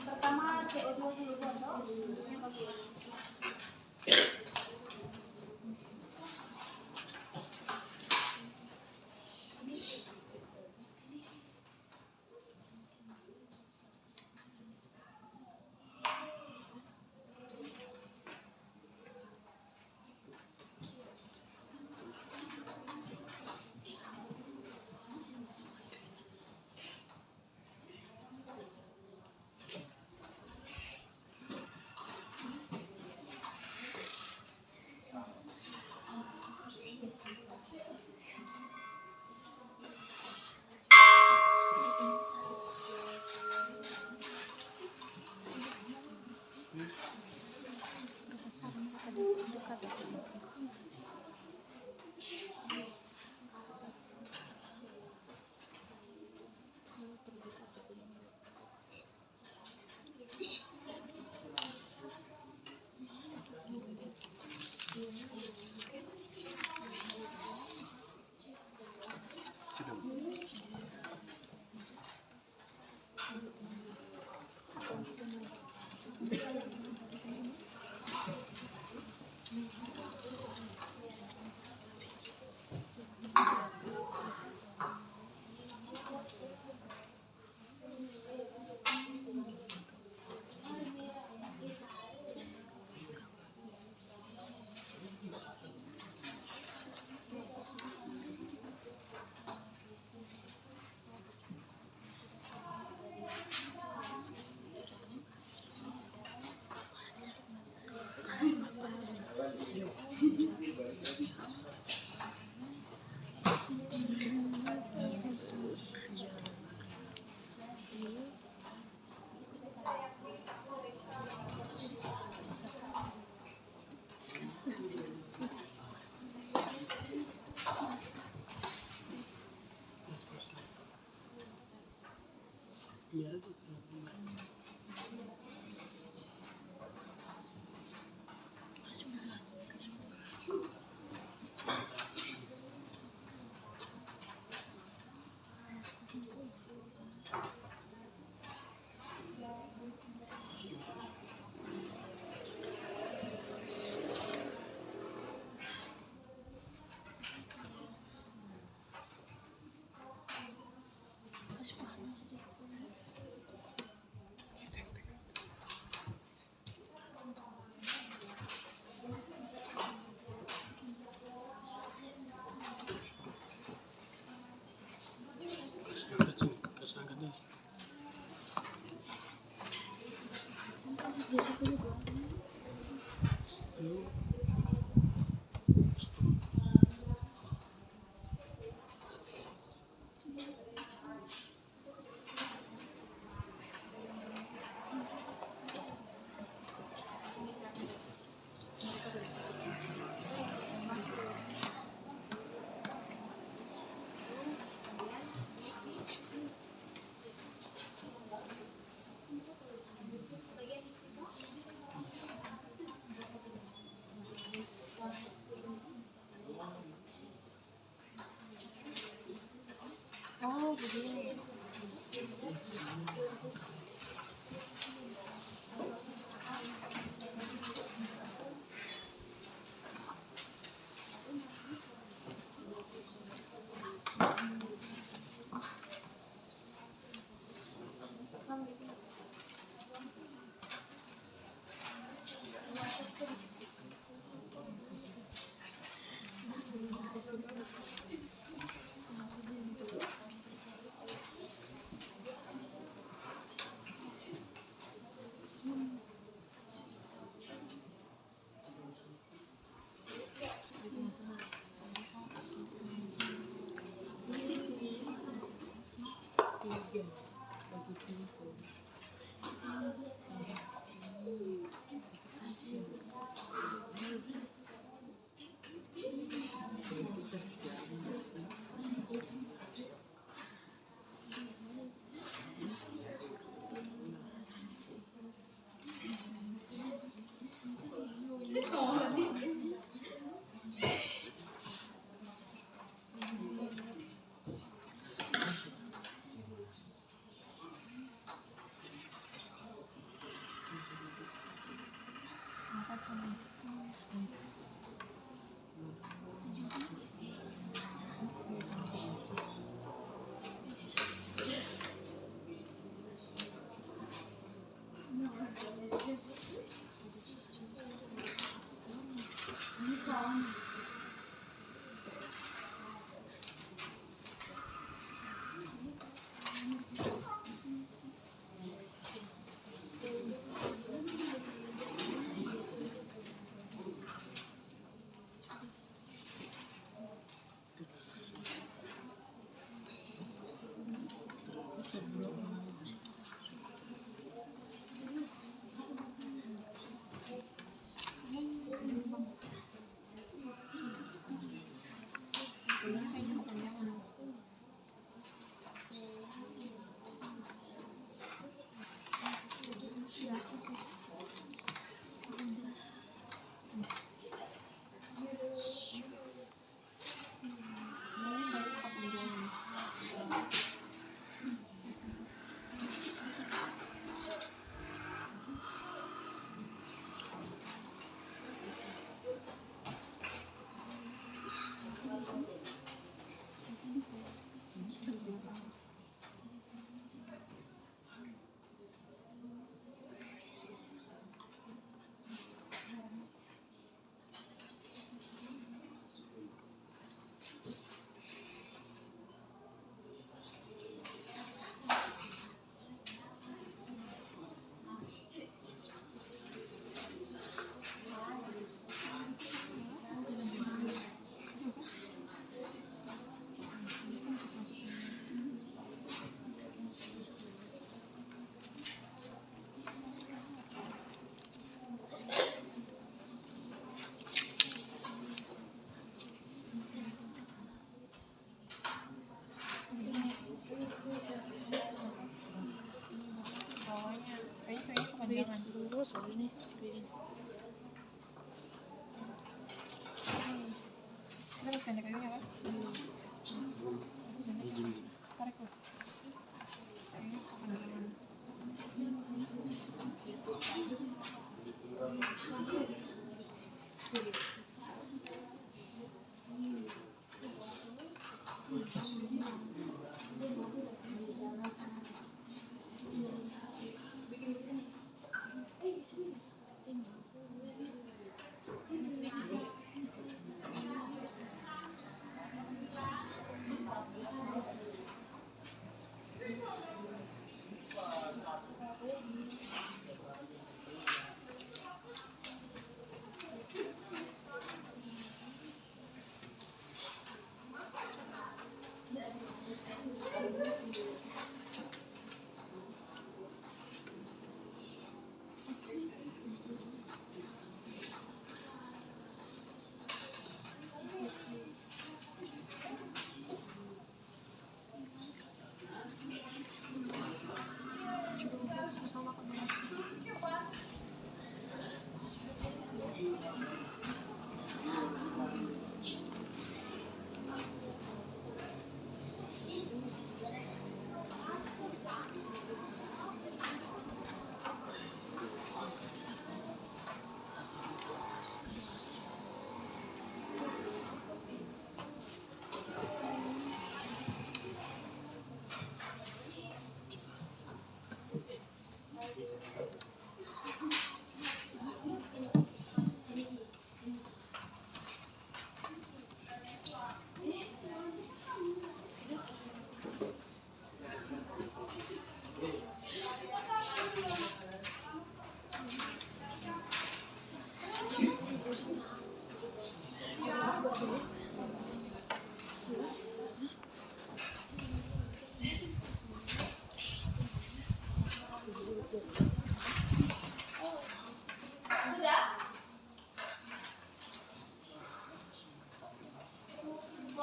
Pertama CO2 dulu atau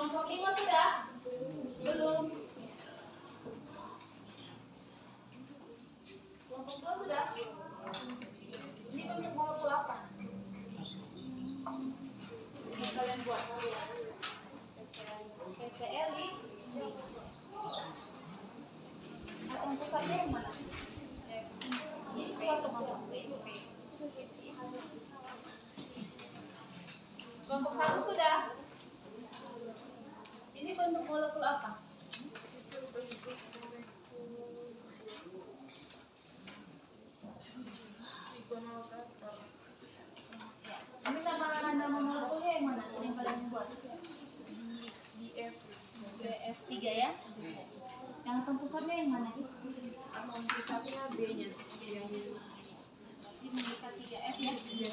Kelompok 5 sudah? Belum. Kelompok 2 sudah? Ini bentuk molekul apa? Yang kalian buat? PCl di atom pusatnya yang mana? Ini kelompok 2. Kelompok 1 sudah? Ini bentuk molekul apa? Ini nama molekulnya yang mana? Ini yang kalian buat? BF3 ya? Yang atom pusatnya yang mana? Atom pusatnya B-nya. Ini K3F ya?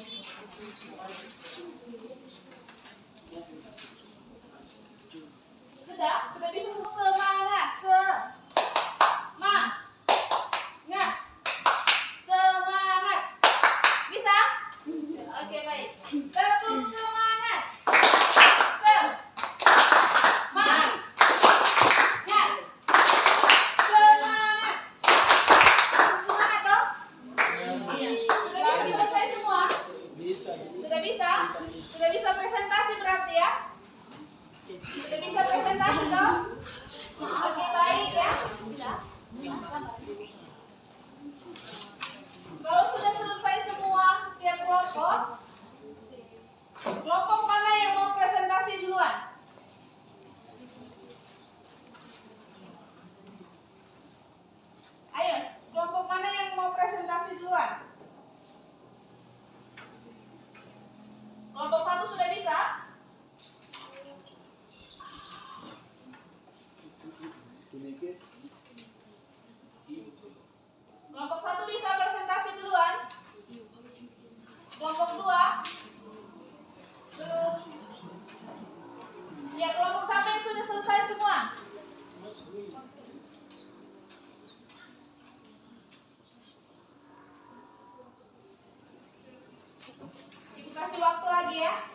Sudah bisa semangat, semangat, bisa? Oke baik, tepuk semangat, semangat, semangat toh? Iya. Sudah bisa selesai semua? Sudah bisa presentasi berarti ya? Sudah bisa presentasi toh? Oke baik ya. Sudah. Kalau sudah selesai semua setiap kelompok mana yang mau presentasi duluan? Ayo, kelompok mana yang mau presentasi duluan? Kelompok 1 sudah bisa? Kelompok 1 bisa presentasi duluan. Kelompok 2 belum. Ya, kelompok siapa yang sudah selesai semua? Ibu kasih waktu lagi ya.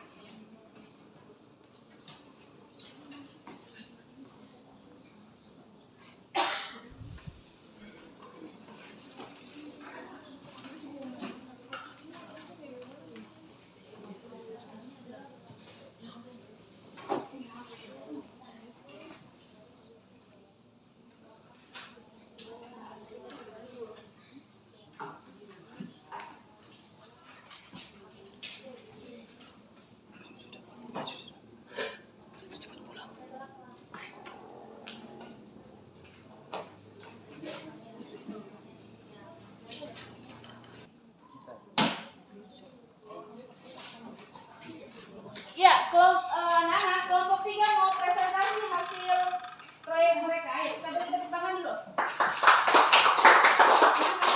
Ya, anak-anak kelompok 3 mau presentasi hasil proyek mereka. Ayo, kita beri tepuk tangan dulu.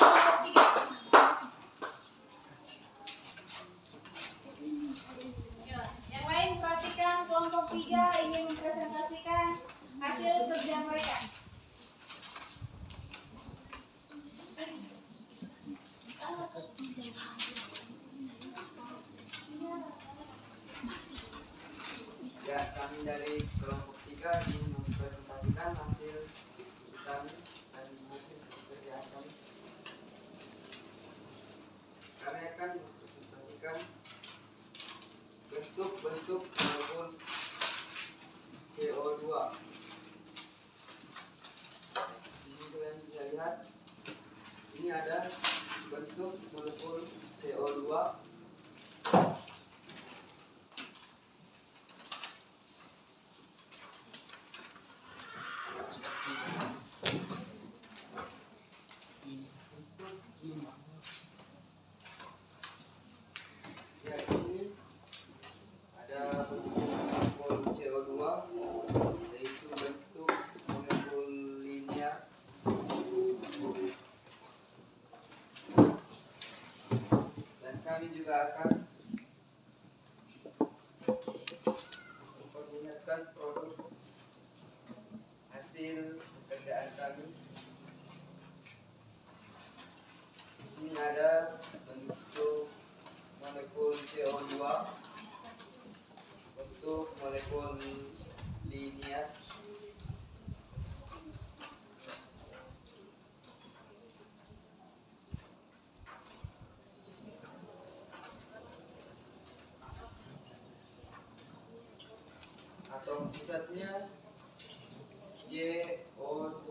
Kelompok 3. Ya, yang lain perhatikan kelompok 3 ingin mempresentasikan hasil kerja mereka. Ya, kami dari kelompok 3 ingin mempresentasikan hasil diskusi kami dan hasil pekerjaan kami. Kami akan mempresentasikan bentuk-bentuk molekul CO2. Di sini kalian bisa lihat, ini ada bentuk molekul CO2. Ya, di sini ada bentuk molekul CO2, yaitu bentuk molekul linear. Dan kami juga akan memperlihatkan produk hasil pekerjaan kami. Di sini ada bentuk molekul CO2, bentuk molekul linier. Atom pusatnya JO2.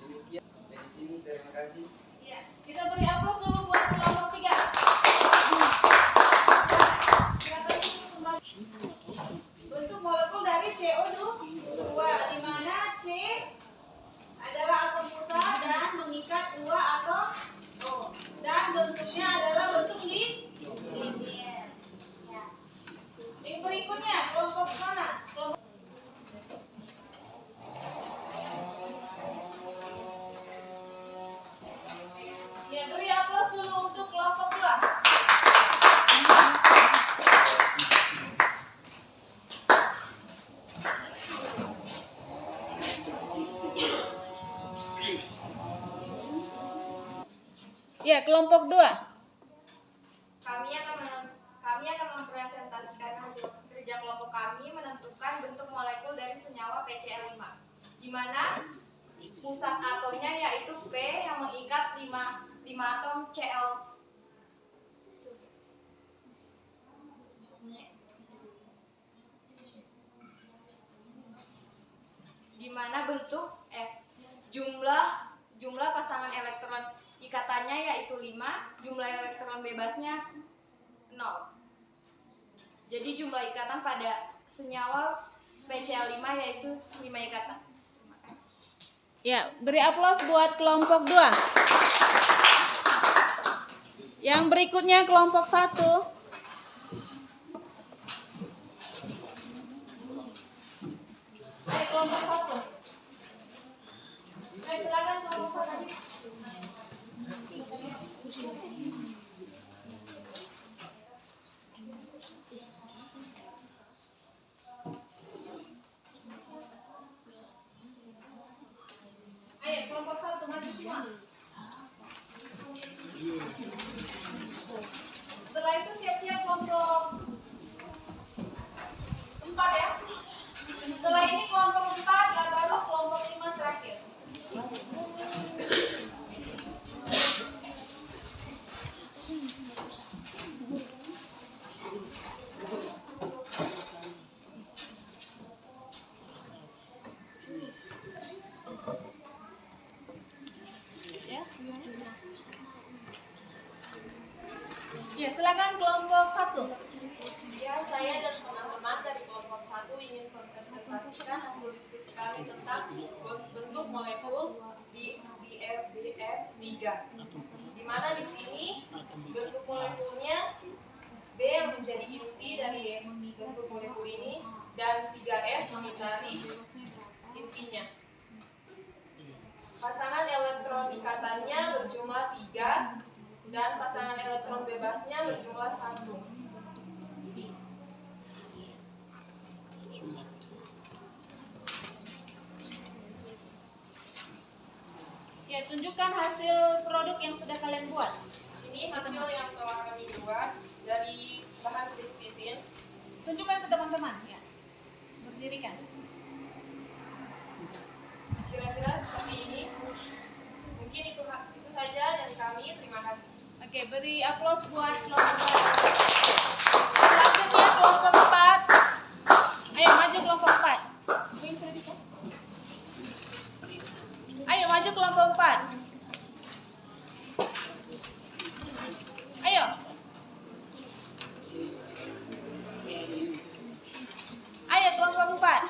Demikian dari sini, terima kasih. Ya, kita beri aplaus dulu buat kelompok 3. Bentuk molekul dari CO2, di mana C adalah atom pusat dan mengikat 2 atom O, dan bentuknya adalah bentuk linier. Ya. Yang berikutnya kelompok mana? Kelompok ya, beri aplaus dulu untuk kelompok 2. Ya, kelompok 2. Kami akan mempresentasikan hasil kerja kelompok kami menentukan bentuk molekul dari senyawa PCl5, di mana pusat atomnya yaitu P yang mengikat 5 atom Cl. Di mana bentuk jumlah pasangan elektron ikatannya yaitu 5, jumlah elektron bebasnya 0. Jadi jumlah ikatan pada senyawa PCl5 yaitu 5 ikatan. Terima kasih. Ya, beri aplaus buat kelompok 2. Yang berikutnya kelompok 1. Ayo kelompok 1. Ayo silakan kelompok 1 tadi. Ayo kelompok 1 maju semua. Setelah itu siap-siap kelompok 4 ya. Setelah ini kelompok 4 lah baru kelompok 5 terakhir. Ya, silakan kelompok 1. Ya, saya dan teman-teman dari kelompok 1 ingin mempresentasikan hasil diskusi kami tentang bentuk molekul di BF3, di mana di sini bentuk molekulnya B menjadi inti dari bentuk molekul ini dan 3F mengitari intinya. Pasangan elektron ikatannya berjumlah 3 dan pasangan elektron bebasnya berjumlah 1. Ya, tunjukkan hasil produk yang sudah kalian buat. Ini hasil yang telah kami buat dari bahan kristisin. Tunjukkan ke teman-teman ya. Berdirikan. Kira-kira seperti ini. Mungkin itu saja dari kami. Terima kasih. Oke, beri aplaus buat kelompok 4. Selanjutnya kelompok 4. Ayo maju kelompok 4. Ini sudah bisa? Ayo maju kelompok 4. Ayo. Ayo kelompok 4.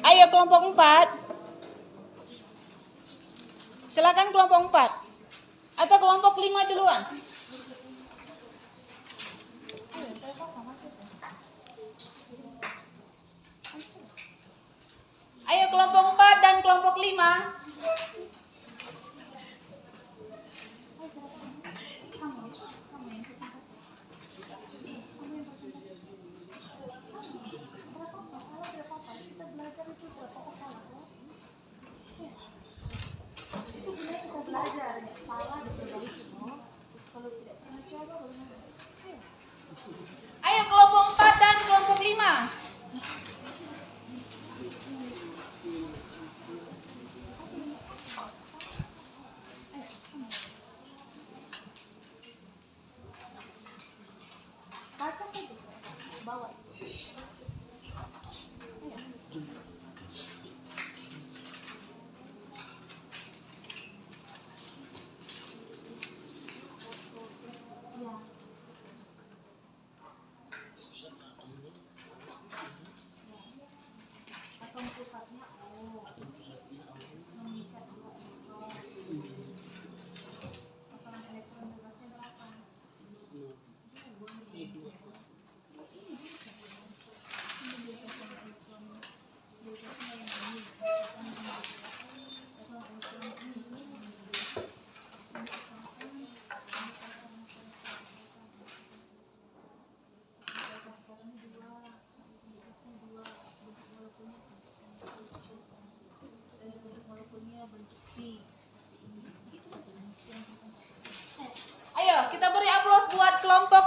Ayo kelompok 4. Silakan kelompok 4. Atau kelompok 5 duluan. Ayo kelompok 4 dan kelompok 5.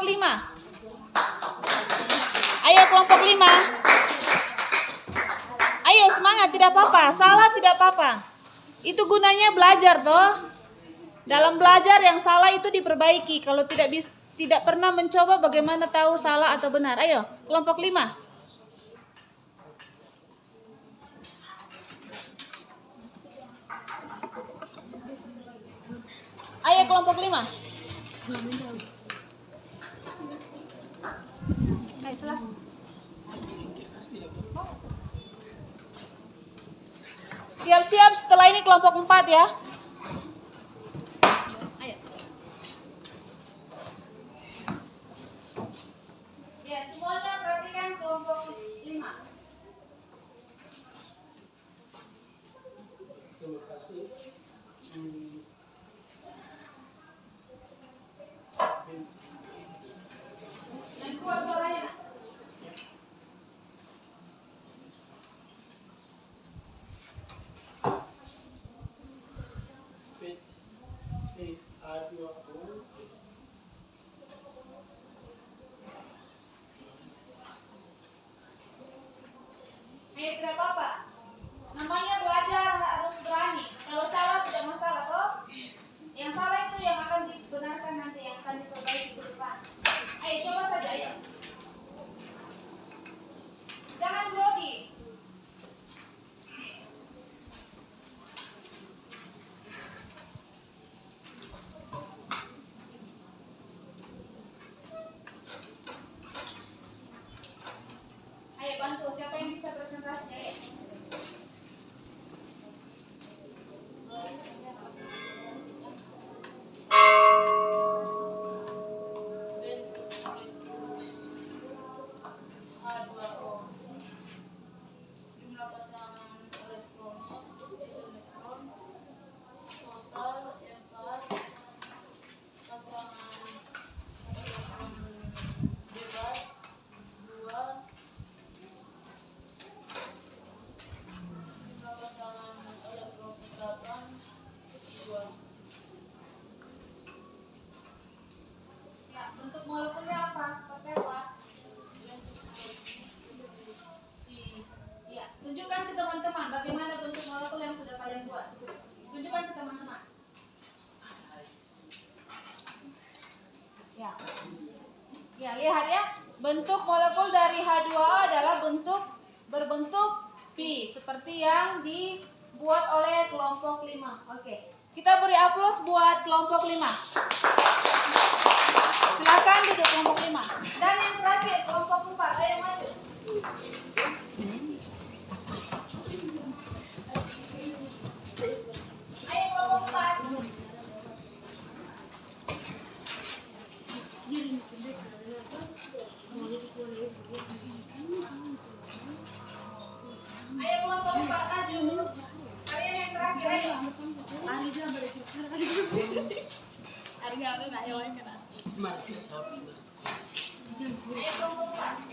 5. Ayo kelompok 5. Ayo semangat, tidak apa-apa. Salah tidak apa-apa. Itu gunanya belajar toh. Dalam belajar yang salah itu diperbaiki. Kalau tidak pernah mencoba bagaimana tahu salah atau benar. Ayo kelompok 5. Ayo kelompok 5. Ayo salah. Siap-siap, setelah ini kelompok 4 ya. Ayo. Ya, semuanya perhatikan kelompok 5. Terima kasih. Dan kuat suaranya. Tidak apa-apa. Namanya belajar harus berani. Kalau salah tidak masalah toh. Yang salah itu yang akan dibenarkan nanti, yang akan diperbaiki ke depan. Ayo coba saja ayo. Jangan grogi. Ayo bantu, siapa yang bisa presentasi? Ayo. Jumlah pasangan elektron total 4, pasangan elektron bebas 2, jumlah pasangan elektron ikatan 2. Ya, bentuk molekulnya apa? Seperti apa? Iya, tunjukkan ke teman-teman bagaimana bentuk molekul yang sudah kalian buat. Tunjukkan ke teman-teman. Ya. Ya, lihat ya. Bentuk molekul dari H2O adalah berbentuk pi, seperti yang dibuat oleh kelompok 5. Oke. Kita beri aplaus buat kelompok 5. Silakan duduk kelompok 5. Dan yang terakhir kelompok 4. Ayo maju. Ayo kelompok 4. Ayo kelompok 4 maju. Kalian yang terakhir ayo. Ayo kelompok 4.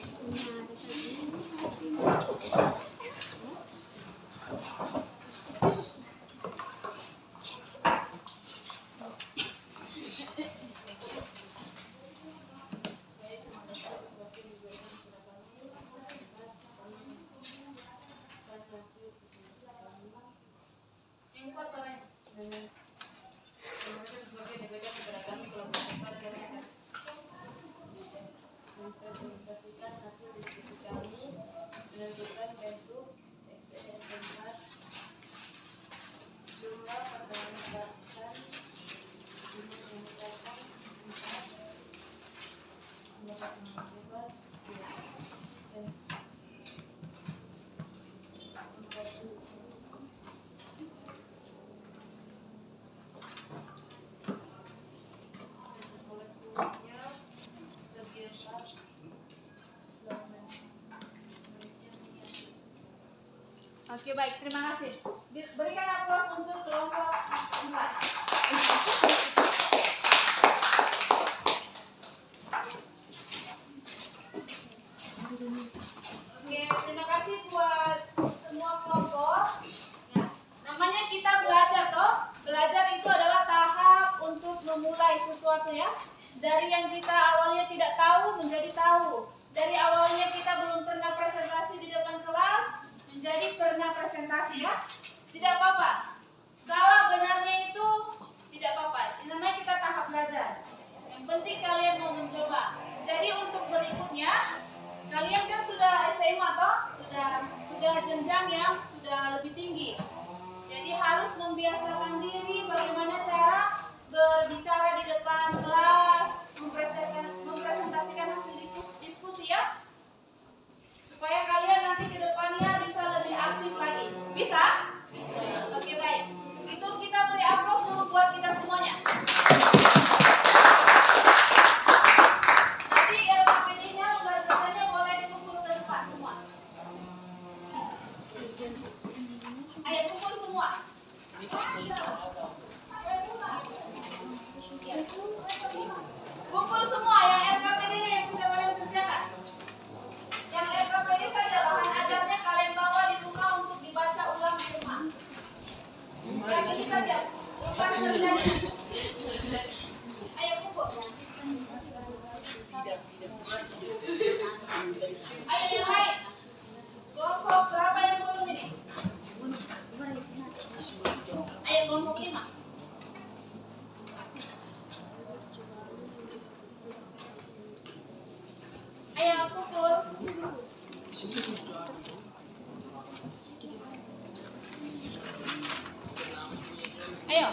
Yang kuat suaranya. Mempresentasikan hasil diskusi kami menentukan bentuk XE4, jumlah pasangan ikatan, jumlah ikatan 4, jumlah pasangan bebas 2, dan molekulnya segi 4. Oke, baik, terima kasih. Berikan aplaus untuk kelompok 4. Oke, terima kasih buat semua kelompok. Ya, namanya kita belajar toh. Belajar itu adalah tahap untuk memulai sesuatu ya. Dari yang kita awalnya tidak tahu menjadi tahu. Dari awalnya kita belum pernah presentasi di depan kelas menjadi pernah presentasi ya. Tidak apa-apa. Salah benarnya itu tidak apa-apa. Ini namanya kita tahap belajar. Yang penting kalian mau mencoba. Jadi untuk berikutnya, kalian kan sudah SMA toh? Sudah jenjang yang sudah lebih tinggi. Jadi harus membiasakan diri bagaimana cara berbicara di depan kelas, mempresentasikan hasil diskusi ya. Supaya kalian nanti ke depannya bisa lebih aktif lagi. Bisa? Bisa. Oke, baik. Itu kita beri aplaus dulu buat kita semuanya. Nanti LKPD-nya, lembar kerjanya boleh dikumpul ke depan semua. Ayo kumpul semua. Kumpul semua yang LKPD-nya yang sudah kalian kerjakan. Yang LKPD saja bahan ajarnya kalian bawa di rumah untuk dibaca ulang di rumah. Yang ini saja. Lembar kerjanya. Ayo kumpul. Ayo yang lain. Kelompok berapa yang belum ini? Ayo kelompok 5. Ayo kumpul. Ayo.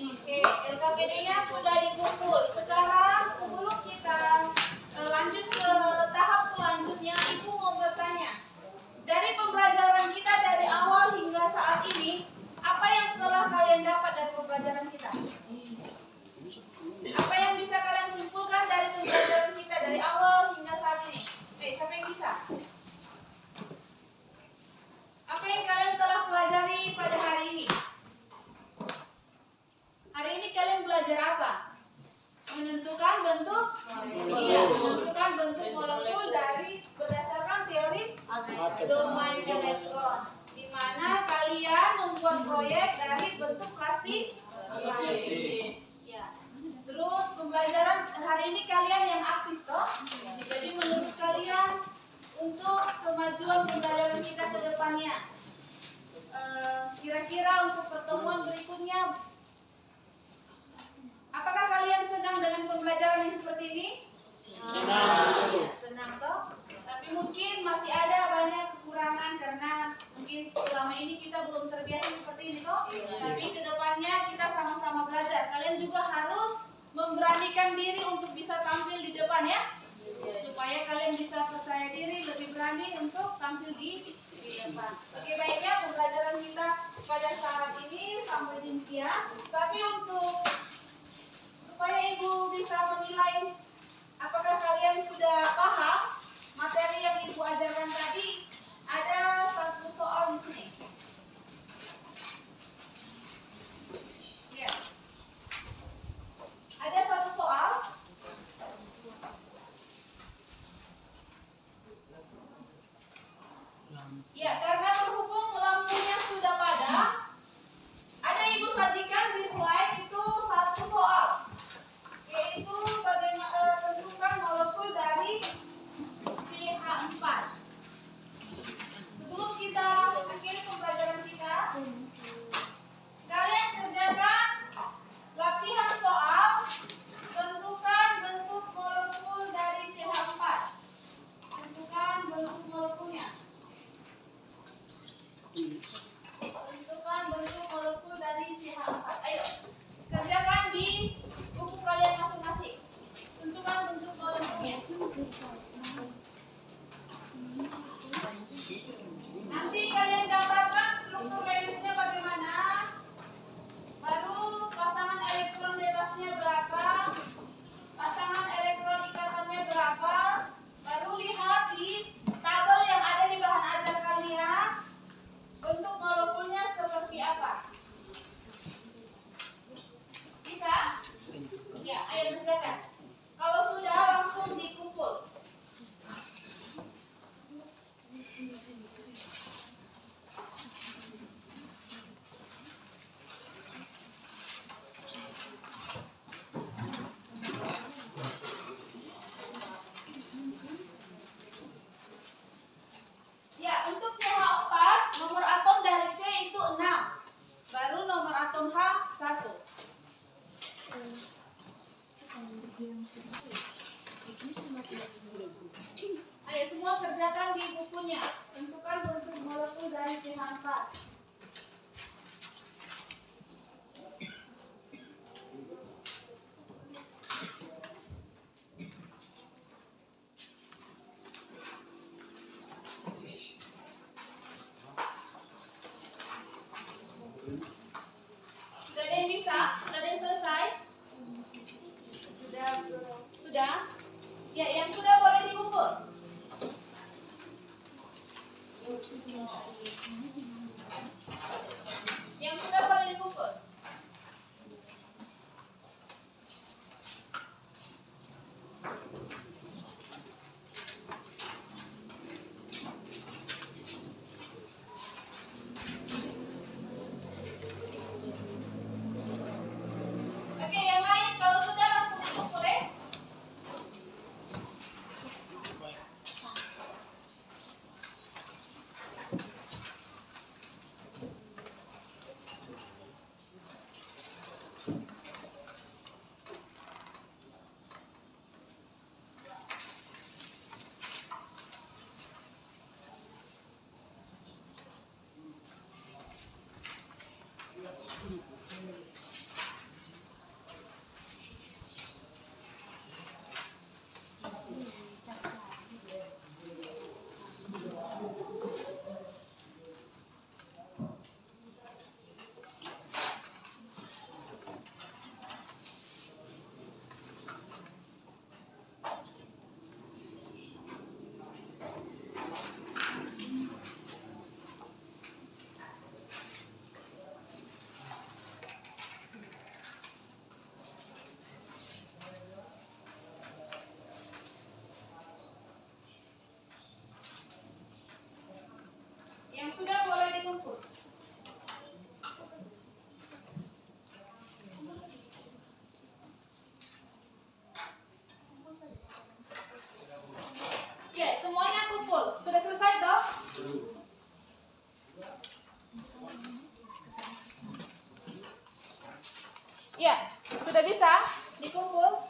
Oke, LKPD-nya sudah dikumpul. Sekarang sebelum kita lanjut ke tahap selanjutnya, Ibu mau bertanya. Dari pembelajaran kita dari awal hingga saat ini, apa yang setelah kalian dapat dari pembelajaran kita? Apa yang bisa kalian simpulkan dari pembelajaran kita dari awal hingga saat ini? Siapa yang bisa? Apa yang kalian telah pelajari pada hari ini? Hari ini kalian belajar apa? Menentukan bentuk? Iya, menentukan bentuk molekul dari berdasarkan teori domain elektron. Di mana kalian membuat proyek dari bentuk plastik. Ya. Terus pembelajaran hari ini kalian yang aktif toh? Jadi menurut kalian untuk kemajuan pembelajaran kita ke depannya, kira-kira untuk pertemuan berikutnya, apakah kalian senang dengan pembelajaran yang seperti ini? Senang. Ya, senang toh? Tapi mungkin masih ada banyak kekurangan karena mungkin selama ini kita belum terbiasa seperti ini toh. Tapi kedepannya kita sama-sama belajar. Kalian juga harus memberanikan diri untuk bisa tampil di depan ya, supaya kalian bisa percaya diri, lebih berani untuk tampil di depan. Oke, baiknya pembelajaran kita pada saat ini sampai demikian. Tapi untuk supaya Ibu bisa menilai apakah kalian sudah paham materi yang Ibu ajarkan tadi, ada satu soal di sini. Ya. Ada satu soal. Ya, karena berhubung lampunya sudah padam, ada Ibu sajikan di slide itu satu soal, yaitu bagaimana tentukan molekul dari Ayo semua kerjakan di bukunya. Tentukan bentuk molekul dari pH4. Sudah ada yang bisa? Sudah ada yang selesai? Sudah? Ya, yang sudah boleh dikumpul. Yang sudah boleh dikumpul. Oke, yang lain kalau sudah langsung dikumpul ya. Yang sudah boleh dikumpul. Ya, semuanya kumpul. Sudah selesai toh? Ya, sudah bisa dikumpul.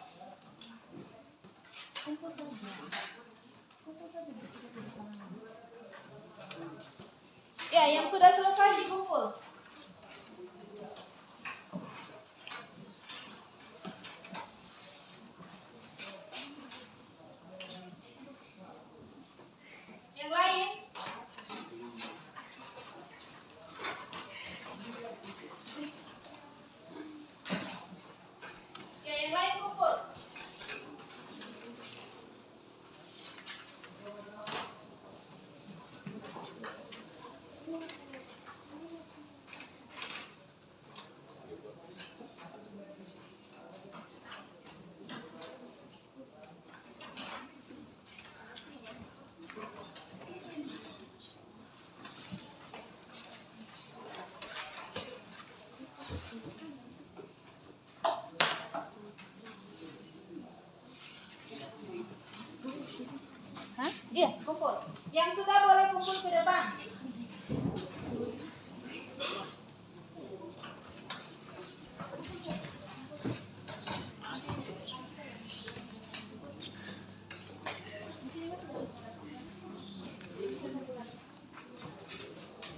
Ya, yang sudah selesai dikumpul. Yang lain? Ya, yang lain kumpul. Iya, kumpul. Yang sudah boleh kumpul ke depan.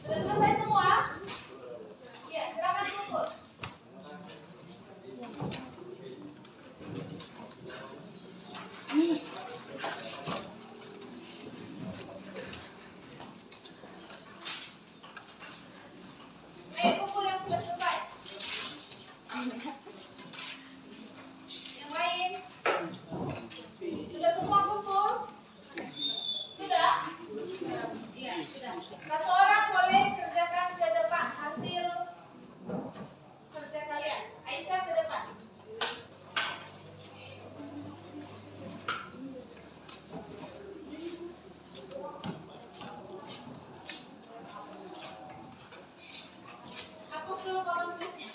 Sudah selesai semua? Iya, silakan kumpul. Ayo kumpul yang sudah selesai. Yang lain? Sudah semua kumpul? Sudah? Iya, sudah. Satu orang boleh kerjakan ke depan hasil kerja kalian. Aisyah ke depan. Hapus dulu papan tulisnya.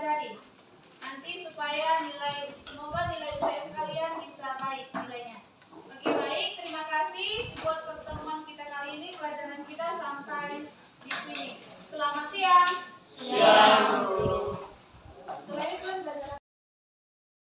pelajari. Nanti supaya semoga nilai UTS kalian bisa baik nilainya. Oke, baik, terima kasih buat pertemuan kita kali ini. Pelajaran kita sampai di sini. Selamat siang.